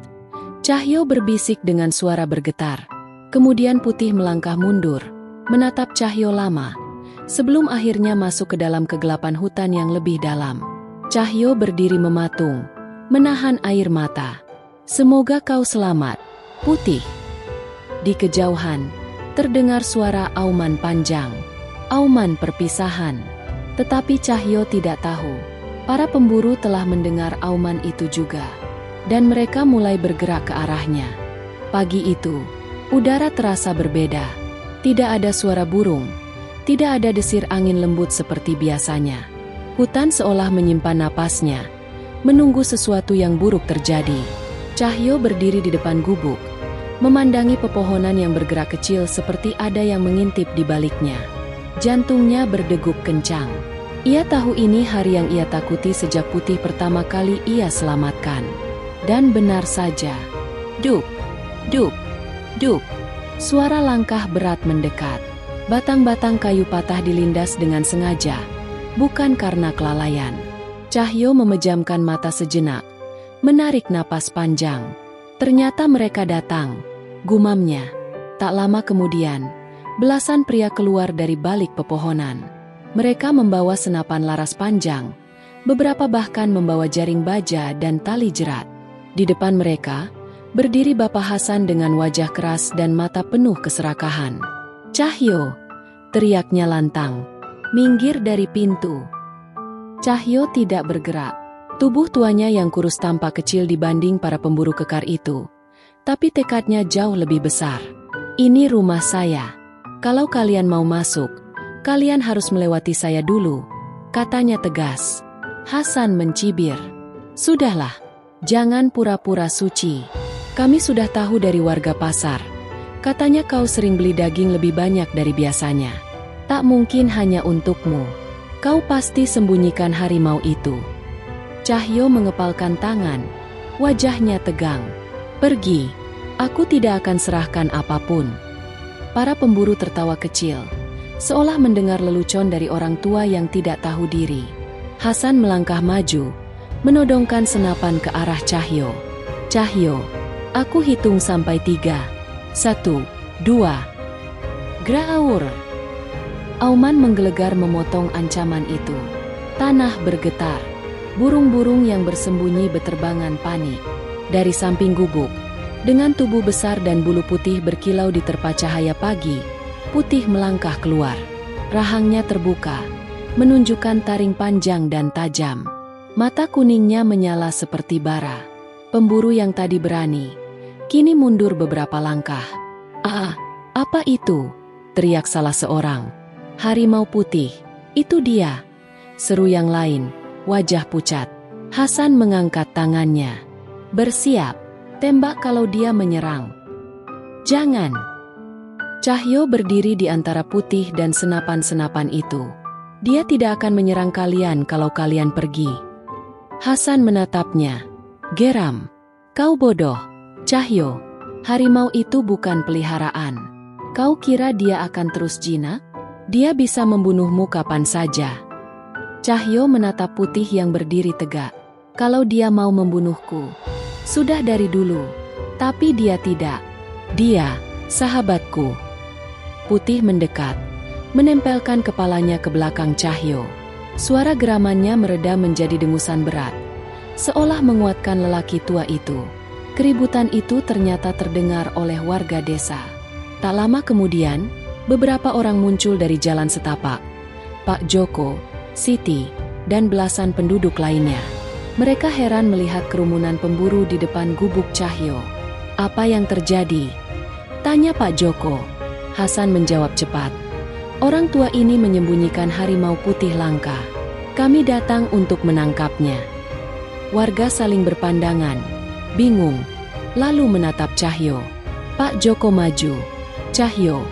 Cahyo berbisik dengan suara bergetar. Kemudian Putih melangkah mundur, menatap Cahyo lama, sebelum akhirnya masuk ke dalam kegelapan hutan yang lebih dalam. Cahyo berdiri mematung, menahan air mata. Semoga kau selamat, Putih. Di kejauhan, terdengar suara auman panjang. Auman perpisahan. Tetapi Cahyo tidak tahu. Para pemburu telah mendengar auman itu juga. Dan mereka mulai bergerak ke arahnya. Pagi itu, udara terasa berbeda. Tidak ada suara burung. Tidak ada desir angin lembut seperti biasanya. Hutan seolah menyimpan napasnya, menunggu sesuatu yang buruk terjadi. Cahyo berdiri di depan gubuk, memandangi pepohonan yang bergerak kecil seperti ada yang mengintip di baliknya. Jantungnya berdegup kencang. Ia tahu ini hari yang ia takuti sejak Putih pertama kali ia selamatkan. Dan benar saja. Dup, dup, dup. Suara langkah berat mendekat. Batang-batang kayu patah dilindas dengan sengaja, bukan karena kelalaian. Cahyo memejamkan mata sejenak, menarik napas panjang. Ternyata mereka datang, gumamnya. Tak lama kemudian, belasan pria keluar dari balik pepohonan. Mereka membawa senapan laras panjang, beberapa bahkan membawa jaring baja dan tali jerat. Di depan mereka, berdiri Bapak Hasan dengan wajah keras dan mata penuh keserakahan. Cahyo, teriaknya lantang. Minggir dari pintu. Cahyo tidak bergerak. Tubuh tuanya yang kurus tampak kecil dibanding para pemburu kekar itu. Tapi tekadnya jauh lebih besar. Ini rumah saya. Kalau kalian mau masuk, kalian harus melewati saya dulu, katanya tegas. Hasan mencibir. Sudahlah. Jangan pura-pura suci. Kami sudah tahu dari warga pasar. Katanya kau sering beli daging lebih banyak dari biasanya. Tak mungkin hanya untukmu. Kau pasti sembunyikan harimau itu. Cahyo mengepalkan tangan, wajahnya tegang. Pergi, aku tidak akan serahkan apapun. Para pemburu tertawa kecil, seolah mendengar lelucon dari orang tua yang tidak tahu diri. Hasan melangkah maju, menodongkan senapan ke arah Cahyo. Cahyo, aku hitung sampai 3. 1, 2. Graaur. Auman menggelegar memotong ancaman itu. Tanah bergetar. Burung-burung yang bersembunyi beterbangan panik. Dari samping gubuk, dengan tubuh besar dan bulu putih berkilau diterpa cahaya pagi, Putih melangkah keluar. Rahangnya terbuka, menunjukkan taring panjang dan tajam. Mata kuningnya menyala seperti bara. Pemburu yang tadi berani, kini mundur beberapa langkah. "Ah, apa itu?" teriak salah seorang. "Harimau putih, itu dia!" Seru yang lain, wajah pucat. Hasan mengangkat tangannya. "Bersiap, tembak kalau dia menyerang." "Jangan!" Cahyo berdiri di antara Putih dan senapan-senapan itu. "Dia tidak akan menyerang kalian kalau kalian pergi." Hasan menatapnya. "Geram, kau bodoh. Cahyo, harimau itu bukan peliharaan. Kau kira dia akan terus jinak? Dia bisa membunuhmu kapan saja." Cahyo menatap Putih yang berdiri tegak. "Kalau dia mau membunuhku, sudah dari dulu. Tapi dia tidak. Dia, sahabatku." Putih mendekat, menempelkan kepalanya ke belakang Cahyo. Suara geramannya mereda menjadi dengusan berat, seolah menguatkan lelaki tua itu. Keributan itu ternyata terdengar oleh warga desa. Tak lama kemudian, beberapa orang muncul dari jalan setapak. Pak Joko, Siti, dan belasan penduduk lainnya. Mereka heran melihat kerumunan pemburu di depan gubuk Cahyo. "Apa yang terjadi?" tanya Pak Joko. Hasan menjawab cepat. "Orang tua ini menyembunyikan harimau putih langka. Kami datang untuk menangkapnya." Warga saling berpandangan, bingung, lalu menatap Cahyo. Pak Joko maju. "Cahyo,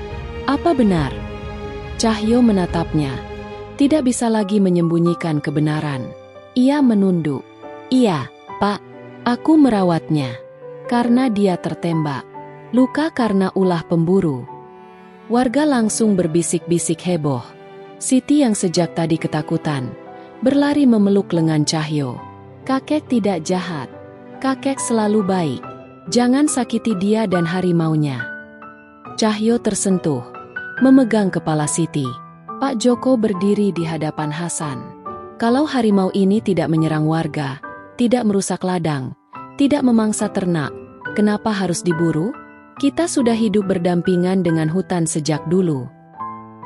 apa benar?" Cahyo menatapnya. Tidak bisa lagi menyembunyikan kebenaran. Ia menunduk. "Iya, Pak. Aku merawatnya. Karena dia tertembak. Luka karena ulah pemburu." Warga langsung berbisik-bisik heboh. Siti yang sejak tadi ketakutan, berlari memeluk lengan Cahyo. "Kakek tidak jahat. Kakek selalu baik. Jangan sakiti dia dan harimaunya." Cahyo tersentuh, memegang kepala Siti. Pak Joko berdiri di hadapan Hasan. "Kalau harimau ini tidak menyerang warga, tidak merusak ladang, tidak memangsa ternak, kenapa harus diburu? Kita sudah hidup berdampingan dengan hutan sejak dulu."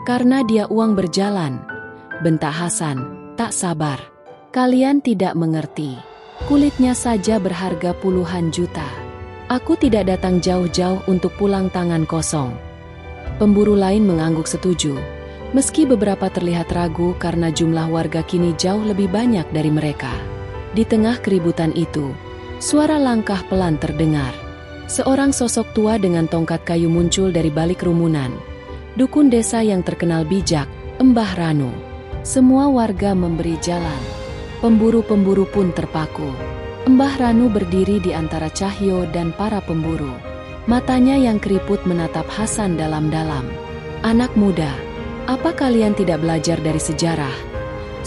"Karena dia uang berjalan," bentak Hasan, tak sabar. "Kalian tidak mengerti. Kulitnya saja berharga puluhan juta. Aku tidak datang jauh-jauh untuk pulang tangan kosong." Pemburu lain mengangguk setuju, meski beberapa terlihat ragu karena jumlah warga kini jauh lebih banyak dari mereka. Di tengah keributan itu, suara langkah pelan terdengar. Seorang sosok tua dengan tongkat kayu muncul dari balik kerumunan. Dukun desa yang terkenal bijak, Mbah Ranu. Semua warga memberi jalan. Pemburu-pemburu pun terpaku. Mbah Ranu berdiri di antara Cahyo dan para pemburu. Matanya yang keriput menatap Hasan dalam-dalam. "Anak muda, apa kalian tidak belajar dari sejarah?"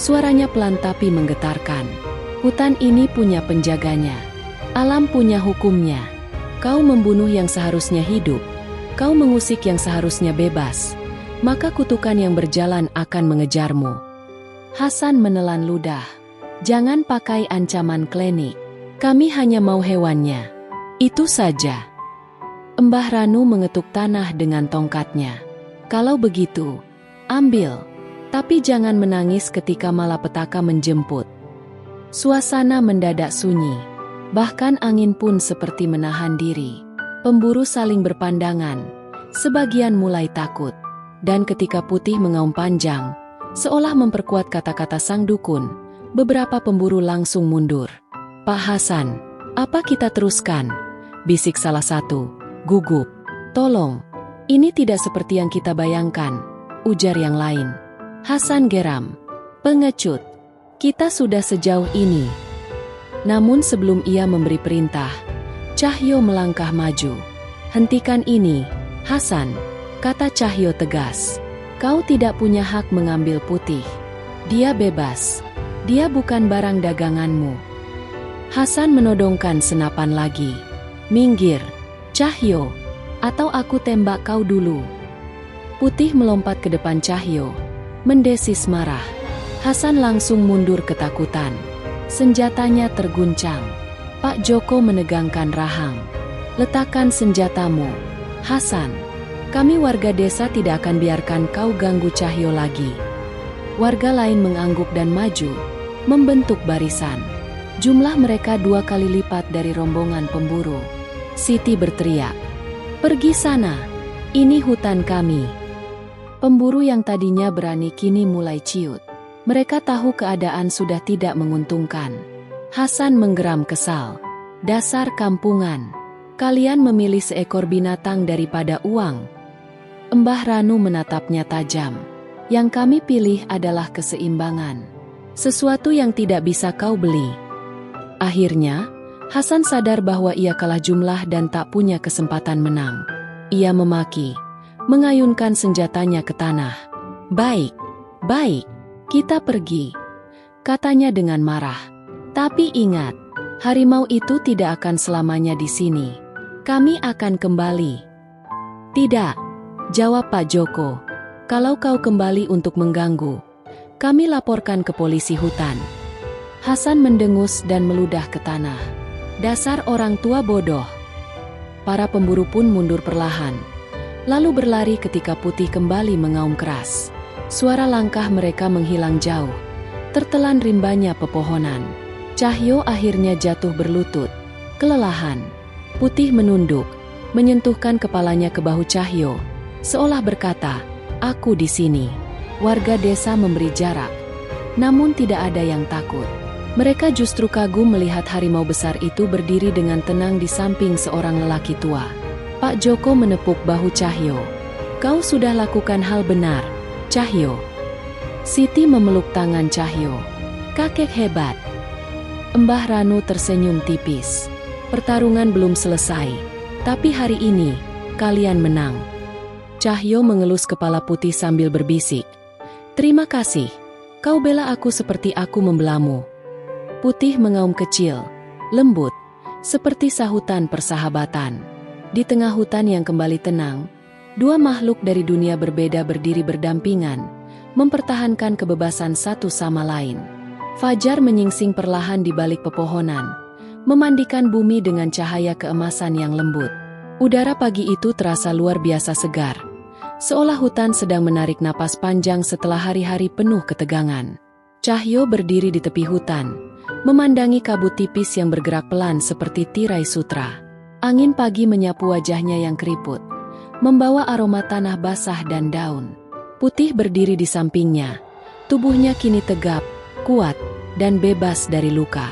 Suaranya pelan tapi menggetarkan. "Hutan ini punya penjaganya. Alam punya hukumnya. Kau membunuh yang seharusnya hidup. Kau mengusik yang seharusnya bebas. Maka kutukan yang berjalan akan mengejarmu." Hasan menelan ludah. "Jangan pakai ancaman klinik. Kami hanya mau hewannya. Itu saja." Mbah Ranu mengetuk tanah dengan tongkatnya. "Kalau begitu, ambil. Tapi jangan menangis ketika malapetaka menjemput." Suasana mendadak sunyi. Bahkan angin pun seperti menahan diri. Pemburu saling berpandangan. Sebagian mulai takut. Dan ketika Putih mengaum panjang, seolah memperkuat kata-kata sang dukun, beberapa pemburu langsung mundur. "Pak Hasan, apa kita teruskan?" bisik salah satu, gugup. "Tolong, ini tidak seperti yang kita bayangkan," ujar yang lain. Hasan geram. Pengecut. Kita sudah sejauh ini. Namun sebelum ia memberi perintah, Cahyo melangkah maju. Hentikan ini, Hasan, kata Cahyo tegas. Kau tidak punya hak mengambil Putih. Dia bebas. Dia bukan barang daganganmu. Hasan menodongkan senapan lagi. Minggir, Cahyo, atau aku tembak kau dulu. Putih melompat ke depan Cahyo, mendesis marah. Hasan langsung mundur ketakutan. Senjatanya terguncang. Pak Joko menegangkan rahang. Letakkan senjatamu, Hasan. Kami warga desa tidak akan biarkan kau ganggu Cahyo lagi. Warga lain mengangguk dan maju, membentuk barisan. Jumlah mereka 2 kali lipat dari rombongan pemburu. Siti berteriak, "Pergi sana, ini hutan kami." Pemburu yang tadinya berani kini mulai ciut. Mereka tahu keadaan sudah tidak menguntungkan. Hasan menggeram kesal. Dasar kampungan. Kalian memilih seekor binatang daripada uang. Mbah Ranu menatapnya tajam. Yang kami pilih adalah keseimbangan. Sesuatu yang tidak bisa kau beli. Akhirnya, Hasan sadar bahwa ia kalah jumlah dan tak punya kesempatan menang. Ia memaki, mengayunkan senjatanya ke tanah. Baik, baik. Kita pergi, katanya dengan marah. Tapi ingat, harimau itu tidak akan selamanya di sini. Kami akan kembali. Tidak, jawab Pak Joko. Kalau kau kembali untuk mengganggu, kami laporkan ke polisi hutan. Hasan mendengus dan meludah ke tanah. Dasar orang tua bodoh. Para pemburu pun mundur perlahan, lalu berlari ketika Putih kembali mengaum keras. Suara langkah mereka menghilang jauh, tertelan rimbanya pepohonan. Cahyo akhirnya jatuh berlutut, kelelahan. Putih menunduk, menyentuhkan kepalanya ke bahu Cahyo, seolah berkata, "Aku di sini." Warga desa memberi jarak, namun tidak ada yang takut. Mereka justru kagum melihat harimau besar itu berdiri dengan tenang di samping seorang lelaki tua. Pak Joko menepuk bahu Cahyo. "Kau sudah lakukan hal benar, Cahyo." Siti memeluk tangan Cahyo. "Kakek hebat." Mbah Ranu tersenyum tipis. "Pertarungan belum selesai, tapi hari ini, kalian menang." Cahyo mengelus kepala Putih sambil berbisik, "Terima kasih, kau bela aku seperti aku membelamu." Putih mengaum kecil, lembut, seperti sahutan persahabatan. Di tengah hutan yang kembali tenang, 2 makhluk dari dunia berbeda berdiri berdampingan, mempertahankan kebebasan satu sama lain. Fajar menyingsing perlahan di balik pepohonan, memandikan bumi dengan cahaya keemasan yang lembut. Udara pagi itu terasa luar biasa segar, seolah hutan sedang menarik napas panjang setelah hari-hari penuh ketegangan. Cahyo berdiri di tepi hutan, memandangi kabut tipis yang bergerak pelan seperti tirai sutra. Angin pagi menyapu wajahnya yang keriput, membawa aroma tanah basah dan daun. Putih berdiri di sampingnya, tubuhnya kini tegap, kuat, dan bebas dari luka.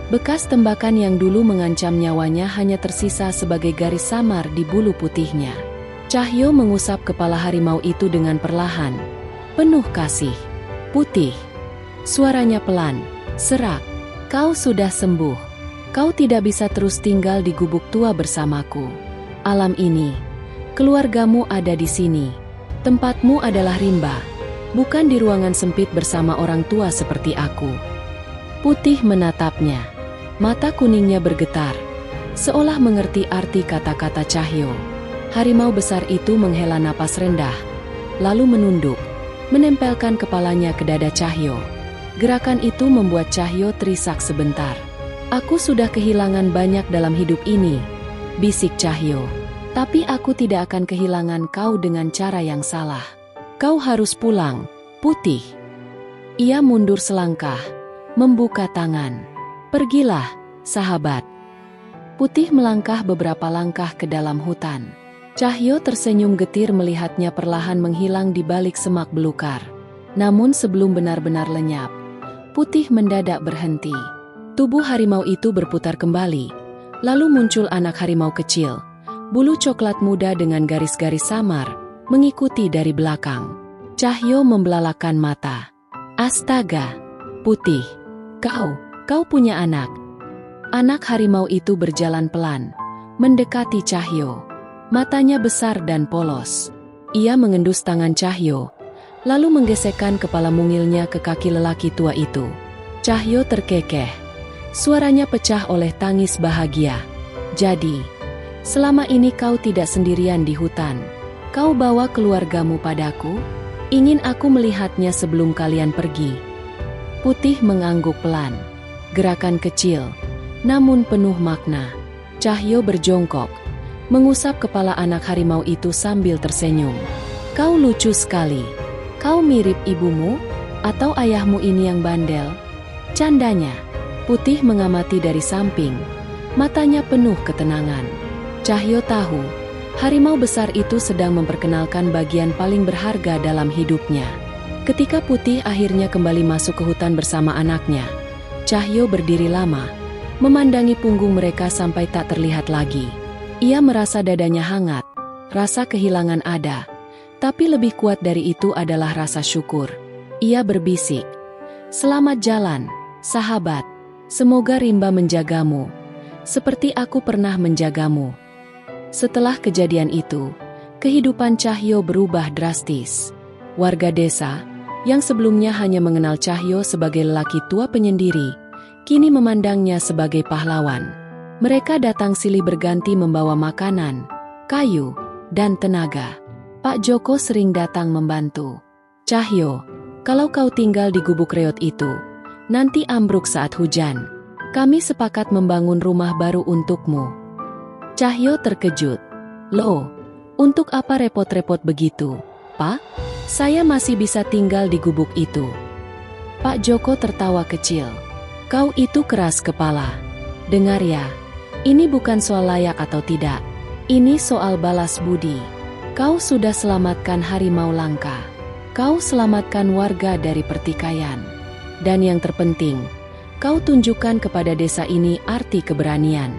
Bekas tembakan yang dulu mengancam nyawanya hanya tersisa sebagai garis samar di bulu putihnya. Cahyo mengusap kepala harimau itu dengan perlahan, penuh kasih. "Putih." Suaranya pelan, serak. "Kau sudah sembuh. Kau tidak bisa terus tinggal di gubuk tua bersamaku. Alam ini, keluargamu ada di sini. Tempatmu adalah rimba, bukan di ruangan sempit bersama orang tua seperti aku." Putih menatapnya. Mata kuningnya bergetar, seolah mengerti arti kata-kata Cahyo. Harimau besar itu menghela napas rendah, lalu menunduk, menempelkan kepalanya ke dada Cahyo. Gerakan itu membuat Cahyo terisak sebentar. "Aku sudah kehilangan banyak dalam hidup ini," bisik Cahyo. "Tapi aku tidak akan kehilangan kau dengan cara yang salah. Kau harus pulang, Putih." Ia mundur selangkah, membuka tangan. "Pergilah, sahabat." Putih melangkah beberapa langkah ke dalam hutan. Cahyo tersenyum getir melihatnya perlahan menghilang di balik semak belukar. Namun sebelum benar-benar lenyap, Putih mendadak berhenti. Tubuh harimau itu berputar kembali, lalu muncul anak harimau kecil, bulu coklat muda dengan garis-garis samar, mengikuti dari belakang. Cahyo membelalakan mata. Astaga, Putih, kau punya anak. Anak harimau itu berjalan pelan, mendekati Cahyo. Matanya besar dan polos. Ia mengendus tangan Cahyo, lalu menggesekkan kepala mungilnya ke kaki lelaki tua itu. Cahyo terkekeh. Suaranya pecah oleh tangis bahagia. Jadi, selama ini kau tidak sendirian di hutan. Kau bawa keluargamu padaku? Ingin aku melihatnya sebelum kalian pergi. Putih mengangguk pelan. Gerakan kecil, namun penuh makna. Cahyo berjongkok, mengusap kepala anak harimau itu sambil tersenyum. Kau lucu sekali. Kau mirip ibumu? Atau ayahmu ini yang bandel? Candanya. Putih mengamati dari samping. Matanya penuh ketenangan. Cahyo tahu, harimau besar itu sedang memperkenalkan bagian paling berharga dalam hidupnya. Ketika Putih akhirnya kembali masuk ke hutan bersama anaknya, Cahyo berdiri lama, memandangi punggung mereka sampai tak terlihat lagi. Ia merasa dadanya hangat, rasa kehilangan ada, tapi lebih kuat dari itu adalah rasa syukur. Ia berbisik, "Selamat jalan, sahabat. Semoga rimba menjagamu, seperti aku pernah menjagamu." Setelah kejadian itu, kehidupan Cahyo berubah drastis. Warga desa, yang sebelumnya hanya mengenal Cahyo sebagai lelaki tua penyendiri, kini memandangnya sebagai pahlawan. Mereka datang silih berganti membawa makanan, kayu, dan tenaga. Pak Joko sering datang membantu. "Cahyo, kalau kau tinggal di gubuk reot itu, nanti ambruk saat hujan. Kami sepakat membangun rumah baru untukmu." Cahyo terkejut. "Loh, untuk apa repot-repot begitu, Pak? Saya masih bisa tinggal di gubuk itu." Pak Joko tertawa kecil. "Kau itu keras kepala. Dengar ya, ini bukan soal layak atau tidak. Ini soal balas budi. Kau sudah selamatkan harimau langka. Kau selamatkan warga dari pertikaian. Dan yang terpenting, kau tunjukkan kepada desa ini arti keberanian."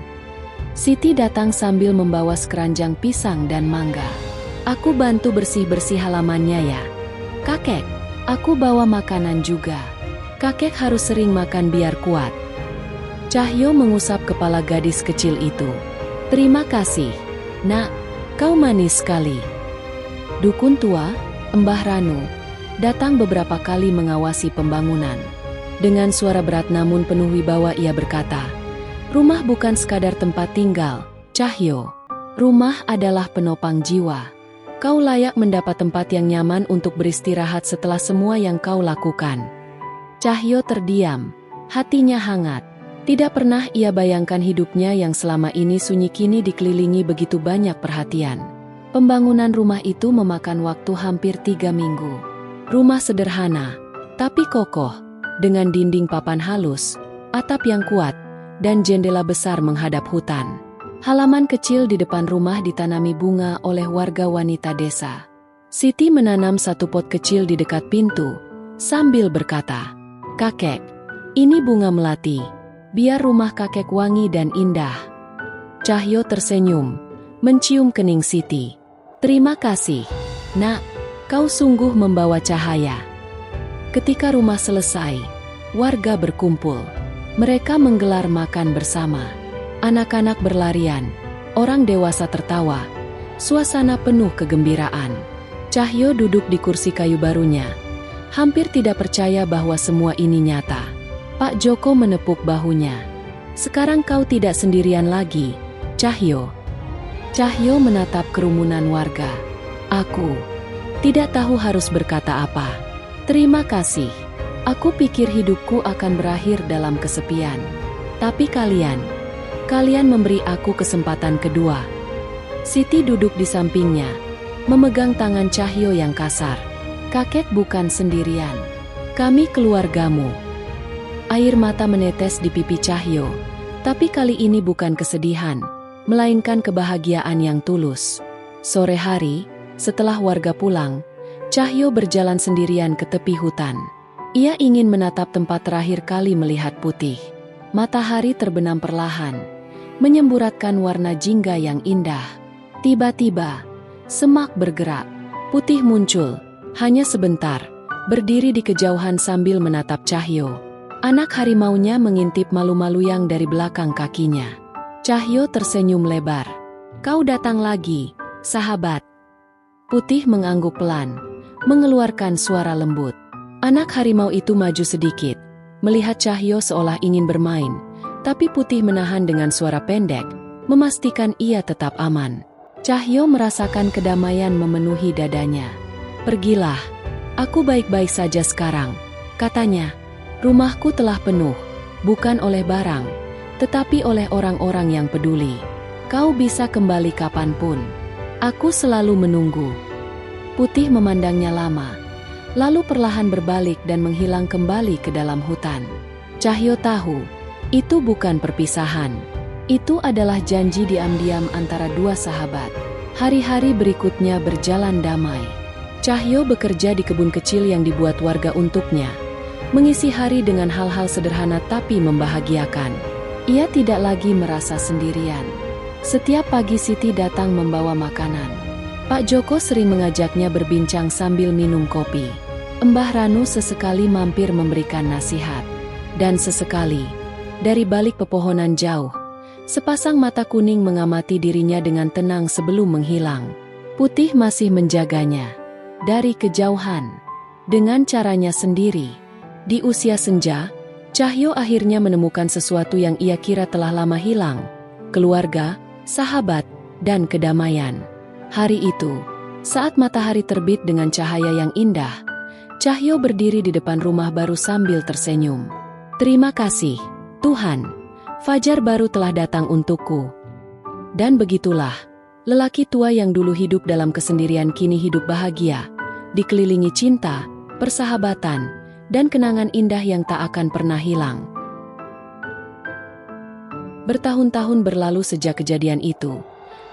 Siti datang sambil membawa sekeranjang pisang dan mangga. "Aku bantu bersih-bersih halamannya ya. Kakek, aku bawa makanan juga. Kakek harus sering makan biar kuat." Cahyo mengusap kepala gadis kecil itu. "Terima kasih, Nak. Kau manis sekali." Dukun tua, Mbah Ranu, datang beberapa kali mengawasi pembangunan. Dengan suara berat namun penuh wibawa ia berkata, "Rumah bukan sekadar tempat tinggal, Cahyo. Rumah adalah penopang jiwa. Kau layak mendapat tempat yang nyaman untuk beristirahat setelah semua yang kau lakukan." Cahyo terdiam, hatinya hangat. Tidak pernah ia bayangkan hidupnya yang selama ini sunyi kini dikelilingi begitu banyak perhatian. Pembangunan rumah itu memakan waktu hampir 3 minggu. Rumah sederhana, tapi kokoh, dengan dinding papan halus, atap yang kuat, dan jendela besar menghadap hutan. Halaman kecil di depan rumah ditanami bunga oleh warga wanita desa. Siti menanam satu pot kecil di dekat pintu, sambil berkata, "Kakek, ini bunga melati. Biar rumah kakek wangi dan indah." Cahyo tersenyum, mencium kening Siti. "Terima kasih, Nak. Kau sungguh membawa cahaya." Ketika rumah selesai, warga berkumpul. Mereka menggelar makan bersama. Anak-anak berlarian, orang dewasa tertawa. Suasana penuh kegembiraan. Cahyo duduk di kursi kayu barunya, hampir tidak percaya bahwa semua ini nyata. Pak Joko menepuk bahunya. "Sekarang kau tidak sendirian lagi, Cahyo." Cahyo menatap kerumunan warga. "Aku tidak tahu harus berkata apa. Terima kasih. Aku pikir hidupku akan berakhir dalam kesepian. Tapi kalian memberi aku kesempatan kedua." Siti duduk di sampingnya, memegang tangan Cahyo yang kasar. "Kakek bukan sendirian. Kami keluargamu." Air mata menetes di pipi Cahyo, tapi kali ini bukan kesedihan, melainkan kebahagiaan yang tulus. Sore hari, setelah warga pulang, Cahyo berjalan sendirian ke tepi hutan. Ia ingin menatap tempat terakhir kali melihat Putih. Matahari terbenam perlahan, menyemburatkan warna jingga yang indah. Tiba-tiba, semak bergerak. Putih muncul, hanya sebentar, berdiri di kejauhan sambil menatap Cahyo. Anak harimaunya mengintip malu-malu yang dari belakang kakinya. Cahyo tersenyum lebar. "Kau datang lagi, sahabat." Putih mengangguk pelan, mengeluarkan suara lembut. Anak harimau itu maju sedikit, melihat Cahyo seolah ingin bermain, tapi Putih menahan dengan suara pendek, memastikan ia tetap aman. Cahyo merasakan kedamaian memenuhi dadanya. "Pergilah, aku baik-baik saja sekarang," katanya. "Rumahku telah penuh, bukan oleh barang, tetapi oleh orang-orang yang peduli. Kau bisa kembali kapanpun. Aku selalu menunggu." Putih memandangnya lama, lalu perlahan berbalik dan menghilang kembali ke dalam hutan. Cahyo tahu, itu bukan perpisahan. Itu adalah janji diam-diam antara dua sahabat. Hari-hari berikutnya berjalan damai. Cahyo bekerja di kebun kecil yang dibuat warga untuknya, mengisi hari dengan hal-hal sederhana tapi membahagiakan. Ia tidak lagi merasa sendirian. Setiap pagi Siti datang membawa makanan. Pak Joko sering mengajaknya berbincang sambil minum kopi. Mbah Ranu sesekali mampir memberikan nasihat. Dan sesekali, dari balik pepohonan jauh, sepasang mata kuning mengamati dirinya dengan tenang sebelum menghilang. Putih masih menjaganya dari kejauhan, dengan caranya sendiri. Di usia senja, Cahyo akhirnya menemukan sesuatu yang ia kira telah lama hilang: keluarga, sahabat, dan kedamaian. Hari itu, saat matahari terbit dengan cahaya yang indah, Cahyo berdiri di depan rumah baru sambil tersenyum. "Terima kasih, Tuhan. Fajar baru telah datang untukku." Dan begitulah, lelaki tua yang dulu hidup dalam kesendirian kini hidup bahagia, dikelilingi cinta, persahabatan, dan kenangan indah yang tak akan pernah hilang. Bertahun-tahun berlalu sejak kejadian itu,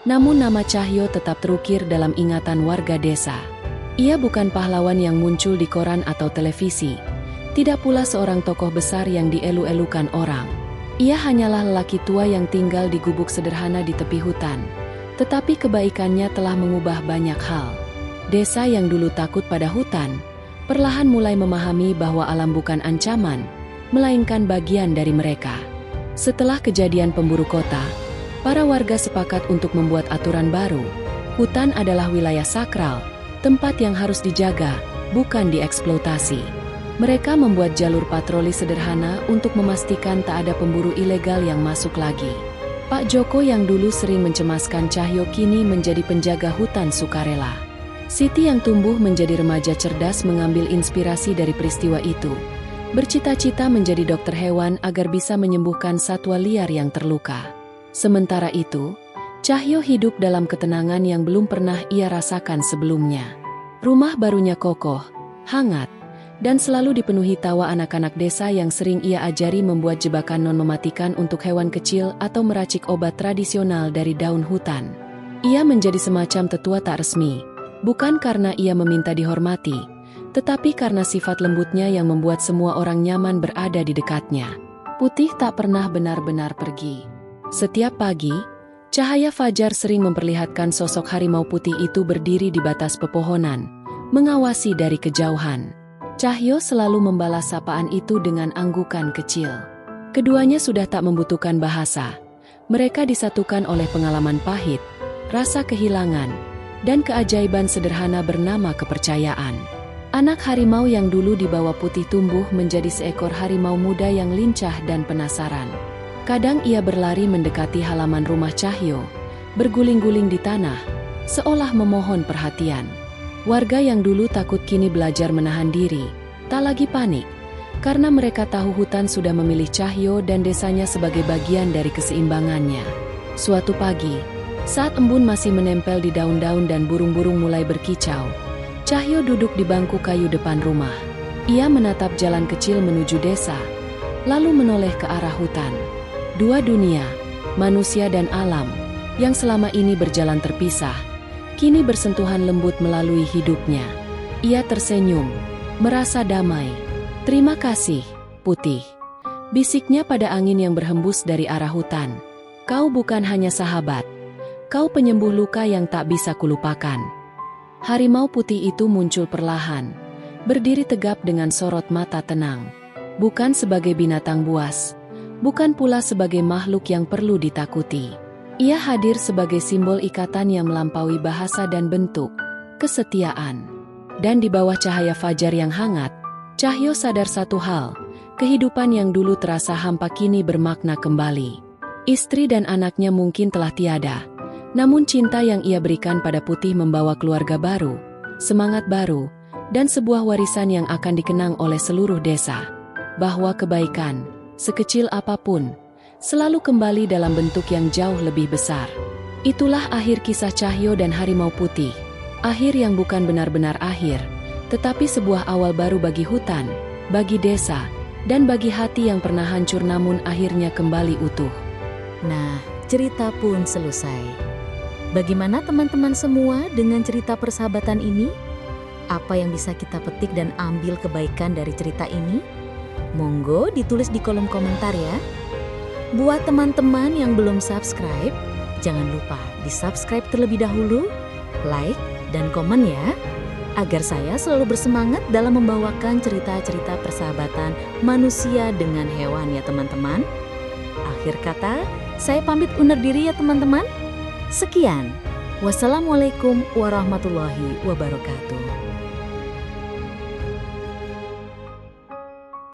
namun nama Cahyo tetap terukir dalam ingatan warga desa. Ia bukan pahlawan yang muncul di koran atau televisi, tidak pula seorang tokoh besar yang dielu-elukan orang. Ia hanyalah lelaki tua yang tinggal di gubuk sederhana di tepi hutan, tetapi kebaikannya telah mengubah banyak hal. Desa yang dulu takut pada hutan, perlahan mulai memahami bahwa alam bukan ancaman, melainkan bagian dari mereka. Setelah kejadian pemburu kota, para warga sepakat untuk membuat aturan baru. Hutan adalah wilayah sakral, tempat yang harus dijaga, bukan dieksploitasi. Mereka membuat jalur patroli sederhana untuk memastikan tak ada pemburu ilegal yang masuk lagi. Pak Joko yang dulu sering mencemaskan Cahyo kini menjadi penjaga hutan sukarela. Siti yang tumbuh menjadi remaja cerdas mengambil inspirasi dari peristiwa itu. Bercita-cita menjadi dokter hewan agar bisa menyembuhkan satwa liar yang terluka. Sementara itu, Cahyo hidup dalam ketenangan yang belum pernah ia rasakan sebelumnya. Rumah barunya kokoh, hangat, dan selalu dipenuhi tawa anak-anak desa yang sering ia ajari membuat jebakan non mematikan untuk hewan kecil atau meracik obat tradisional dari daun hutan. Ia menjadi semacam tetua tak resmi, bukan karena ia meminta dihormati, tetapi karena sifat lembutnya yang membuat semua orang nyaman berada di dekatnya. Putih tak pernah benar-benar pergi. Setiap pagi, cahaya fajar sering memperlihatkan sosok harimau putih itu berdiri di batas pepohonan, mengawasi dari kejauhan. Cahyo selalu membalas sapaan itu dengan anggukan kecil. Keduanya sudah tak membutuhkan bahasa. Mereka disatukan oleh pengalaman pahit, rasa kehilangan, dan keajaiban sederhana bernama kepercayaan. Anak harimau yang dulu dibawa Putih tumbuh menjadi seekor harimau muda yang lincah dan penasaran. Kadang ia berlari mendekati halaman rumah Cahyo, berguling-guling di tanah, seolah memohon perhatian. Warga yang dulu takut kini belajar menahan diri, tak lagi panik, karena mereka tahu hutan sudah memilih Cahyo dan desanya sebagai bagian dari keseimbangannya. Suatu pagi, saat embun masih menempel di daun-daun dan burung-burung mulai berkicau, Cahyo duduk di bangku kayu depan rumah. Ia menatap jalan kecil menuju desa, lalu menoleh ke arah hutan. Dua dunia, manusia dan alam, yang selama ini berjalan terpisah, kini bersentuhan lembut melalui hidupnya. Ia tersenyum, merasa damai. "Terima kasih, Putih," bisiknya pada angin yang berhembus dari arah hutan. "Kau bukan hanya sahabat, kau penyembuh luka yang tak bisa kulupakan." Harimau putih itu muncul perlahan, berdiri tegap dengan sorot mata tenang. Bukan sebagai binatang buas, bukan pula sebagai makhluk yang perlu ditakuti. Ia hadir sebagai simbol ikatan yang melampaui bahasa dan bentuk, kesetiaan. Dan di bawah cahaya fajar yang hangat, Cahyo sadar satu hal, kehidupan yang dulu terasa hampa kini bermakna kembali. Istri dan anaknya mungkin telah tiada, namun cinta yang ia berikan pada Putih membawa keluarga baru, semangat baru, dan sebuah warisan yang akan dikenang oleh seluruh desa. Bahwa kebaikan, sekecil apapun, selalu kembali dalam bentuk yang jauh lebih besar. Itulah akhir kisah Cahyo dan Harimau Putih. Akhir yang bukan benar-benar akhir, tetapi sebuah awal baru bagi hutan, bagi desa, dan bagi hati yang pernah hancur namun akhirnya kembali utuh. Nah, cerita pun selesai. Bagaimana teman-teman semua dengan cerita persahabatan ini? Apa yang bisa kita petik dan ambil kebaikan dari cerita ini? Monggo ditulis di kolom komentar ya. Buat teman-teman yang belum subscribe, jangan lupa di-subscribe terlebih dahulu, like, dan komen ya, agar saya selalu bersemangat dalam membawakan cerita-cerita persahabatan manusia dengan hewan ya teman-teman. Akhir kata, saya pamit undur diri ya teman-teman. Sekian. Wassalamualaikum warahmatullahi wabarakatuh.